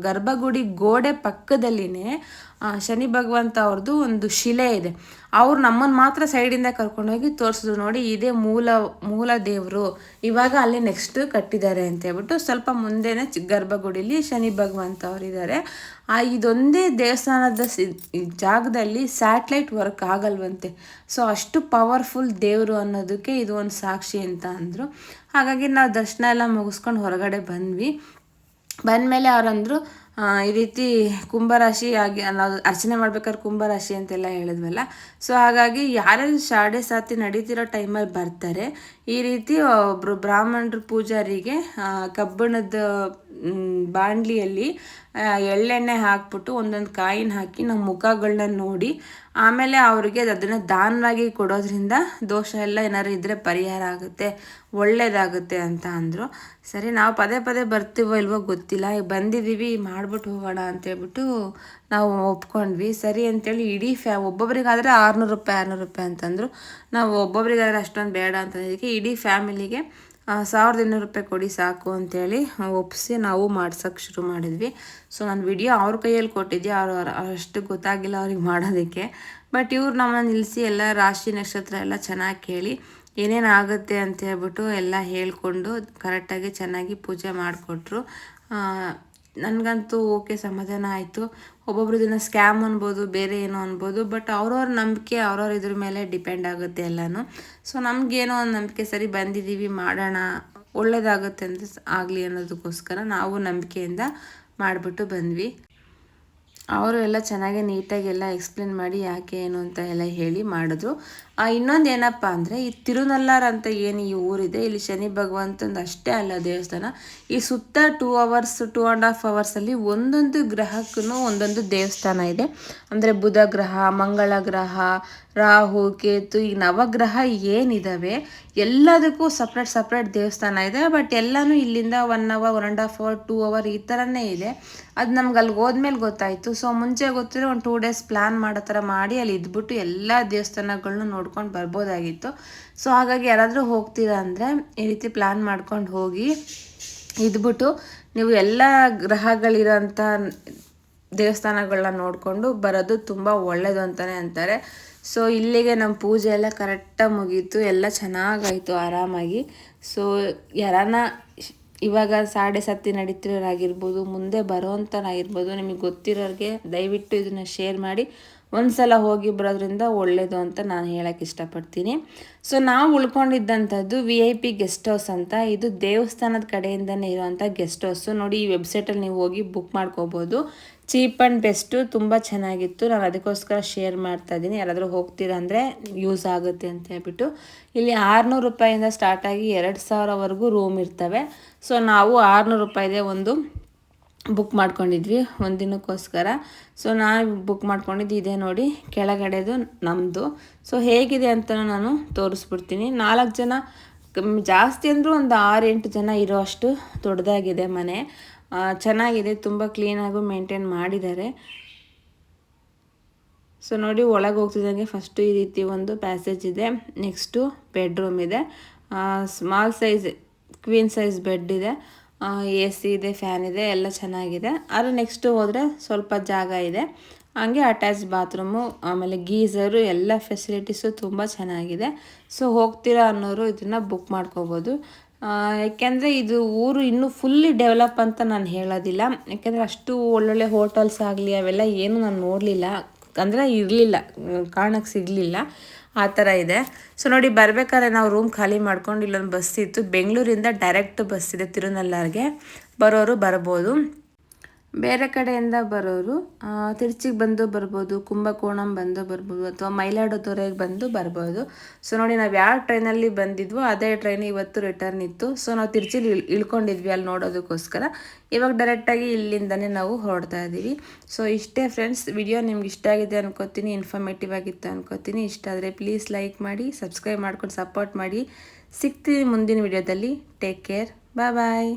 ಗರ್ಭಗುಡಿ ಗೋಡೆ ಪಕ್ಕದಲ್ಲಿನೇ ಶನಿ ಭಗವಂತ ಅವ್ರದ್ದು ಒಂದು ಶಿಲೆ ಇದೆ. ಅವ್ರು ನಮ್ಮನ್ನು ಮಾತ್ರ ಸೈಡಿಂದ ಕರ್ಕೊಂಡೋಗಿ ತೋರಿಸಿದ್ರು, ನೋಡಿ ಇದೇ ಮೂಲ ದೇವರು, ಇವಾಗ ಅಲ್ಲಿ ನೆಕ್ಸ್ಟ್ ಕಟ್ಟಿದ್ದಾರೆ ಅಂತ ಹೇಳ್ಬಿಟ್ಟು. ಸ್ವಲ್ಪ ಮುಂದೆನೇ ಗರ್ಭಗುಡಿಲಿ ಶನಿ ಭಗವಂತ ಅವರಿದ್ದಾರೆ. ಇದೊಂದೇ ದೇವಸ್ಥಾನದ ಜಾಗದಲ್ಲಿ ಸ್ಯಾಟ್ಲೈಟ್ ವರ್ಕ್ ಆಗಲ್ವಂತೆ. ಸೊ ಅಷ್ಟು ಪವರ್ಫುಲ್ ದೇವರು ಅನ್ನೋದಕ್ಕೆ ಇದು ಒಂದು ಸಾಕ್ಷಿ ಅಂತ ಅಂದರು. ಹಾಗಾಗಿ ನಾವು ದರ್ಶನ ಎಲ್ಲ ಮುಗಿಸ್ಕೊಂಡು ಹೊರಗಡೆ ಬಂದ್ವಿ. ಬಂದಮೇಲೆ ಅವರಂದರು, ಈ ರೀತಿ ಕುಂಭರಾಶಿ ಆಗಿ ನಾವು ಅರ್ಚನೆ ಮಾಡ್ಬೇಕಾದ್ರೆ ಕುಂಭರಾಶಿ ಅಂತೆಲ್ಲ ಹೇಳಿದ್ವಲ್ಲ, ಸೊ ಹಾಗಾಗಿ ಯಾರ್ಯಾರು ಶಾಡೆ ಸಾತಿ ನಡೀತಿರೋ ಟೈಮಲ್ಲಿ ಬರ್ತಾರೆ, ಈ ರೀತಿ ಒಬ್ಬರು ಬ್ರಾಹ್ಮಣರು ಪೂಜಾರಿಗೆ ಕಬ್ಬಣದ ಬಾಣಲಿಯಲ್ಲಿ ಎಳ್ಳೆಣ್ಣೆ ಹಾಕ್ಬಿಟ್ಟು ಒಂದೊಂದು ಕಾಯಿನ ಹಾಕಿ ನಮ್ಮ ಮುಖಗಳನ್ನ ನೋಡಿ ಆಮೇಲೆ ಅವ್ರಿಗೆ ಅದನ್ನು ದಾನವಾಗಿ ಕೊಡೋದ್ರಿಂದ ದೋಷ ಎಲ್ಲ ಏನಾದ್ರು ಇದ್ದರೆ ಪರಿಹಾರ ಆಗುತ್ತೆ, ಒಳ್ಳೇದಾಗುತ್ತೆ ಅಂತ ಅಂದರು. ಸರಿ, ನಾವು ಪದೇ ಪದೇ ಬರ್ತೀವೋ ಇಲ್ವೋ ಗೊತ್ತಿಲ್ಲ, ಬಂದಿದ್ದೀವಿ ಮಾಡ್ಬಿಟ್ಟು ಹೋಗೋಣ ಅಂತೇಳ್ಬಿಟ್ಟು ನಾವು ಒಪ್ಕೊಂಡ್ವಿ. ಸರಿ ಅಂತೇಳಿ ಇಡೀ ಒಬ್ಬೊಬ್ರಿಗಾದರೆ 600 ರೂಪಾಯಿ ಅಂತಂದರು. ನಾವು ಒಬ್ಬೊಬ್ರಿಗಾದರೆ ಅಷ್ಟೊಂದು ಬೇಡ ಅಂತಂದಿದ್ದಕ್ಕೆ ಇಡೀ ಫ್ಯಾಮಿಲಿಗೆ 1200 ರೂಪಾಯಿ ಕೊಡಿ ಸಾಕು ಅಂತೇಳಿ ಒಪ್ಪಿಸಿ ನಾವು ಮಾಡ್ಸೋಕ್ಕೆ ಶುರು ಮಾಡಿದ್ವಿ. ಸೊ ನಾನು ವಿಡಿಯೋ ಅವ್ರ ಕೈಯಲ್ಲಿ ಕೊಟ್ಟಿದ್ದೆ, ಅವ್ರು ಅಷ್ಟು ಗೊತ್ತಾಗಿಲ್ಲ ಅವ್ರಿಗೆ ಮಾಡೋದಕ್ಕೆ. ಬಟ್ ಇವ್ರು ನಮ್ಮನ್ನು ನಿಲ್ಲಿಸಿ ಎಲ್ಲ ರಾಶಿ ನಕ್ಷತ್ರ ಎಲ್ಲ ಚೆನ್ನಾಗಿ ಕೇಳಿ ಏನೇನು ಆಗುತ್ತೆ ಅಂತ ಹೇಳ್ಬಿಟ್ಟು ಎಲ್ಲ ಹೇಳ್ಕೊಂಡು ಕರೆಕ್ಟಾಗಿ ಚೆನ್ನಾಗಿ ಪೂಜೆ ಮಾಡಿಕೊಟ್ರು. ನನಗಂತೂ ಓಕೆ, ಸಮಾಧಾನ ಆಯಿತು. ಒಬ್ಬೊಬ್ರು ದಿನ ಸ್ಕ್ಯಾಮ್ ಅನ್ಬೋದು, ಬೇರೆ ಏನೋ ಅನ್ಬೋದು, ಬಟ್ ಅವ್ರವ್ರ ನಂಬಿಕೆ ಅವ್ರವ್ರ ಇದ್ರ ಮೇಲೆ ಡಿಪೆಂಡ್ ಆಗುತ್ತೆ ಎಲ್ಲನೂ. ಸೊ ನಮಗೇನೋ ಒಂದು ನಂಬಿಕೆ, ಸರಿ ಬಂದಿದ್ದೀವಿ ಮಾಡೋಣ, ಒಳ್ಳೇದಾಗುತ್ತೆ ಅಂತ ಆಗಲಿ ಅನ್ನೋದಕ್ಕೋಸ್ಕರ ನಾವು ನಂಬಿಕೆಯಿಂದ ಮಾಡಿಬಿಟ್ಟು ಬಂದ್ವಿ. ಅವರು ಎಲ್ಲ ಚೆನ್ನಾಗಿ ನೀಟಾಗಿ ಎಲ್ಲ ಎಕ್ಸ್ಪ್ಲೇನ್ ಮಾಡಿ ಯಾಕೆ ಏನು ಅಂತ ಎಲ್ಲ ಹೇಳಿ ಮಾಡಿದ್ರು. ಇನ್ನೊಂದು ಏನಪ್ಪ ಅಂದರೆ, ಈ ತಿರುನಲ್ಲಾರ್ ಅಂತ ಏನು ಈ ಊರಿದೆ, ಇಲ್ಲಿ ಶನಿ ಭಗವಂತಂದು ಅಷ್ಟೇ ಅಲ್ಲ ದೇವಸ್ಥಾನ, ಈ ಸುತ್ತ 2 hours 2.5 hours ಒಂದೊಂದು ಗ್ರಹಕ್ಕೂ ಒಂದೊಂದು ದೇವಸ್ಥಾನ ಇದೆ. ಅಂದರೆ ಬುಧ ಗ್ರಹ, ಮಂಗಳ ಗ್ರಹ, ರಾಹು, ಕೇತು, ಈ ನವಗ್ರಹ ಏನಿದ್ದಾವೆ ಎಲ್ಲದಕ್ಕೂ ಸಪ್ರೇಟ್ ದೇವಸ್ಥಾನ ಇದೆ. ಬಟ್ ಎಲ್ಲನೂ ಇಲ್ಲಿಂದ 1 hour 1.5 hour 2 hour ಈ ಥರನೇ ಇದೆ. ಅದು ನಮ್ಗೆ ಅಲ್ಲಿಗೆ ಹೋದ್ಮೇಲೆ ಗೊತ್ತಾಯಿತು. ಸೊ ಮುಂಚೆ ಗೊತ್ತಿರೋ ಒಂದು 2 days ಪ್ಲ್ಯಾನ್ ಮಾಡೋ ಥರ ಮಾಡಿ ಅಲ್ಲಿ ಇದ್ಬಿಟ್ಟು ಎಲ್ಲ ದೇವಸ್ಥಾನಗಳನ್ನೂ ನೋಡ್ಕೊಂಡು ಬರ್ಬೋದಾಗಿತ್ತು. ಸೊ ಹಾಗಾಗಿ ಯಾರಾದರೂ ಹೋಗ್ತೀರಾ ಅಂದರೆ ಈ ರೀತಿ ಪ್ಲ್ಯಾನ್ ಮಾಡ್ಕೊಂಡು ಹೋಗಿ ಇದ್ಬಿಟ್ಟು ನೀವು ಎಲ್ಲ ಗ್ರಹಗಳಿರೋಂಥ ದೇವಸ್ಥಾನಗಳನ್ನ ನೋಡಿಕೊಂಡು ಬರೋದು ತುಂಬ ಒಳ್ಳೆಯದು ಅಂತಲೇ ಅಂತಾರೆ. ಸೊ ಇಲ್ಲಿಗೆ ನಮ್ಮ ಪೂಜೆ ಎಲ್ಲ ಕರೆಕ್ಟಾಗಿ ಮುಗೀತು, ಎಲ್ಲ ಚೆನ್ನಾಗಾಯಿತು ಆರಾಮಾಗಿ. ಸೊ ಯಾರನ್ನ ಇವಾಗ ಸಾಡೆ ಸತ್ತಿ ನಡೀತಿರೋರಾಗಿರ್ಬೋದು, ಮುಂದೆ ಬರೋವಂಥರಾಗಿರ್ಬೋದು, ನಿಮಗೆ ಗೊತ್ತಿರೋರಿಗೆ ದಯವಿಟ್ಟು ಇದನ್ನು ಶೇರ್ ಮಾಡಿ. ಒಂದು ಸಲ ಹೋಗಿ ಬರೋದ್ರಿಂದ ಒಳ್ಳೆಯದು ಅಂತ ನಾನು ಹೇಳೋಕ್ಕೆ ಇಷ್ಟಪಡ್ತೀನಿ. ಸೊ ನಾವು ಉಳ್ಕೊಂಡಿದ್ದಂಥದ್ದು VIP ಗೆಸ್ಟ್ ಹೌಸ್ ಅಂತ. ಇದು ದೇವಸ್ಥಾನದ ಕಡೆಯಿಂದನೇ ಇರೋವಂಥ ಗೆಸ್ಟ್ ಹೌಸು. ನೋಡಿ, ಈ ವೆಬ್ಸೈಟಲ್ಲಿ ನೀವು ಹೋಗಿ ಬುಕ್ ಮಾಡ್ಕೋಬೋದು. ಚೀಪ್ ಆ್ಯಂಡ್ ಬೆಸ್ಟು, ತುಂಬ ಚೆನ್ನಾಗಿತ್ತು. ನಾನು ಅದಕ್ಕೋಸ್ಕರ ಶೇರ್ ಮಾಡ್ತಾಯಿದ್ದೀನಿ, ಯಾರಾದರೂ ಹೋಗ್ತೀರಾ ಅಂದರೆ ಯೂಸ್ ಆಗುತ್ತೆ ಅಂತ ಹೇಳ್ಬಿಟ್ಟು. ಇಲ್ಲಿ 600 ರೂಪಾಯಿಂದ ಸ್ಟಾರ್ಟಾಗಿ 2000ವರೆಗೂ ರೂಮ್ ಇರ್ತವೆ. ಸೊ ನಾವು 600 ರೂಪಾಯಿದೆ ಒಂದು ಬುಕ್ ಮಾಡ್ಕೊಂಡಿದ್ವಿ ಒಂದು ದಿನಕ್ಕೋಸ್ಕರ. ಸೊ ನಾನು ಬುಕ್ ಮಾಡ್ಕೊಂಡಿದ್ದು ಇದೆ ನೋಡಿ, ಕೆಳಗಡೆದು ನಮ್ಮದು. ಸೊ ಹೇಗಿದೆ ಅಂತ ನಾನು ತೋರಿಸ್ಬಿಡ್ತೀನಿ. 4 ಜನ, ಜಾಸ್ತಿ ಅಂದರೂ ಒಂದು 6-8 ಜನ ಇರೋ ಅಷ್ಟು ದೊಡ್ಡದಾಗಿದೆ ಮನೆ. ಚೆನ್ನಾಗಿದೆ, ತುಂಬ ಕ್ಲೀನಾಗೂ ಮೇಂಟೈನ್ ಮಾಡಿದ್ದಾರೆ. ಸೊ ನೋಡಿ, ಒಳಗೆ ಹೋಗ್ತಿದ್ದಂಗೆ ಫಸ್ಟು ಈ ರೀತಿ ಒಂದು ಪ್ಯಾಸೇಜ್ ಇದೆ. ನೆಕ್ಸ್ಟು ಬೆಡ್ರೂಮ್ ಇದೆ, small size queen size bed ಇದೆ, AC ಇದೆ, ಫ್ಯಾನ್ ಇದೆ, ಎಲ್ಲ ಚೆನ್ನಾಗಿದೆ. ಆದರೆ ನೆಕ್ಸ್ಟು ಹೋದರೆ ಸ್ವಲ್ಪ ಜಾಗ ಇದೆ, ಹಂಗೆ ಅಟ್ಯಾಚ್ ಬಾತ್ರೂಮು, ಆಮೇಲೆ ಗೀಝರು, ಎಲ್ಲ ಫೆಸಿಲಿಟೀಸು ತುಂಬ ಚೆನ್ನಾಗಿದೆ. ಸೊ ಹೋಗ್ತೀರಾ ಅನ್ನೋರು ಇದನ್ನು ಬುಕ್ ಮಾಡ್ಕೋಬೋದು. ಯಾಕೆಂದರೆ ಇದು ಊರು ಇನ್ನೂ ಫುಲ್ಲಿ ಡೆವಲಪ್ ಅಂತ ನಾನು ಹೇಳೋದಿಲ್ಲ. ಯಾಕೆಂದರೆ ಅಷ್ಟು ಒಳ್ಳೊಳ್ಳೆ ಹೋಟೆಲ್ಸ್ ಆಗಲಿ ಅವೆಲ್ಲ ಏನು ನಾನು ನೋಡಲಿಲ್ಲ, ಅಂದರೆ ಇರಲಿಲ್ಲ, ಕಾರಣಕ್ಕೆ ಸಿಗಲಿಲ್ಲ, ಆ ಥರ ಇದೆ. ಸೊ ನೋಡಿ, ಬರಬೇಕಾದ್ರೆ ನಾವು ರೂಮ್ ಖಾಲಿ ಮಾಡ್ಕೊಂಡು ಇಲ್ಲೊಂದು ಬಸ್ ಇತ್ತು, ಬೆಂಗಳೂರಿಂದ ಡೈರೆಕ್ಟ್ ಬಸ್ ಇದೆ ತಿರುನಲ್ಲಾರ್ಗೆ. ಬರೋರು ಬರ್ಬೋದು, ಬೇರೆ ಕಡೆಯಿಂದ ಬರೋರು ತಿರುಚಿಗೆ ಬಂದು ಬರ್ಬೋದು, ಕುಂಭಕೋಣಂ ಬಂದು ಬರ್ಬೋದು, ಅಥವಾ ಮೈಲಾಡುತುರೈಗೆ ಬಂದು ಬರ್ಬೋದು. ಸೊ ನೋಡಿ, ನಾವು ಯಾವ ಟ್ರೈನಲ್ಲಿ ಬಂದಿದ್ವೋ ಅದೇ ಟ್ರೈನ್ ಇವತ್ತು ರಿಟರ್ನ್ ಇತ್ತು. ಸೊ ನಾವು ತಿರುಚಿಲಿ ಇಳ್ಕೊಂಡಿದ್ವಿ ಅಲ್ಲಿ ನೋಡೋದಕ್ಕೋಸ್ಕರ. ಇವಾಗ ಡೈರೆಕ್ಟಾಗಿ ಇಲ್ಲಿಂದನೇ ನಾವು ಹೊರಡ್ತಾ ಇದ್ದೀವಿ. ಸೊ ಇಷ್ಟೇ ಫ್ರೆಂಡ್ಸ್, ವಿಡಿಯೋ ನಿಮ್ಗೆ ಇಷ್ಟ ಆಗಿದೆ ಅನ್ಕೋತೀನಿ, ಇನ್ಫಾರ್ಮೇಟಿವ್ ಆಗಿತ್ತು ಅನ್ಕೋತೀನಿ. ಇಷ್ಟ ಆದರೆ ಪ್ಲೀಸ್ ಲೈಕ್ ಮಾಡಿ, ಸಬ್ಸ್ಕ್ರೈಬ್ ಮಾಡ್ಕೊಂಡು ಸಪೋರ್ಟ್ ಮಾಡಿ. ಸಿಗ್ತೀವಿ ಮುಂದಿನ ವಿಡಿಯೋದಲ್ಲಿ. ಟೇಕ್ ಕೇರ್, ಬಾಯ್.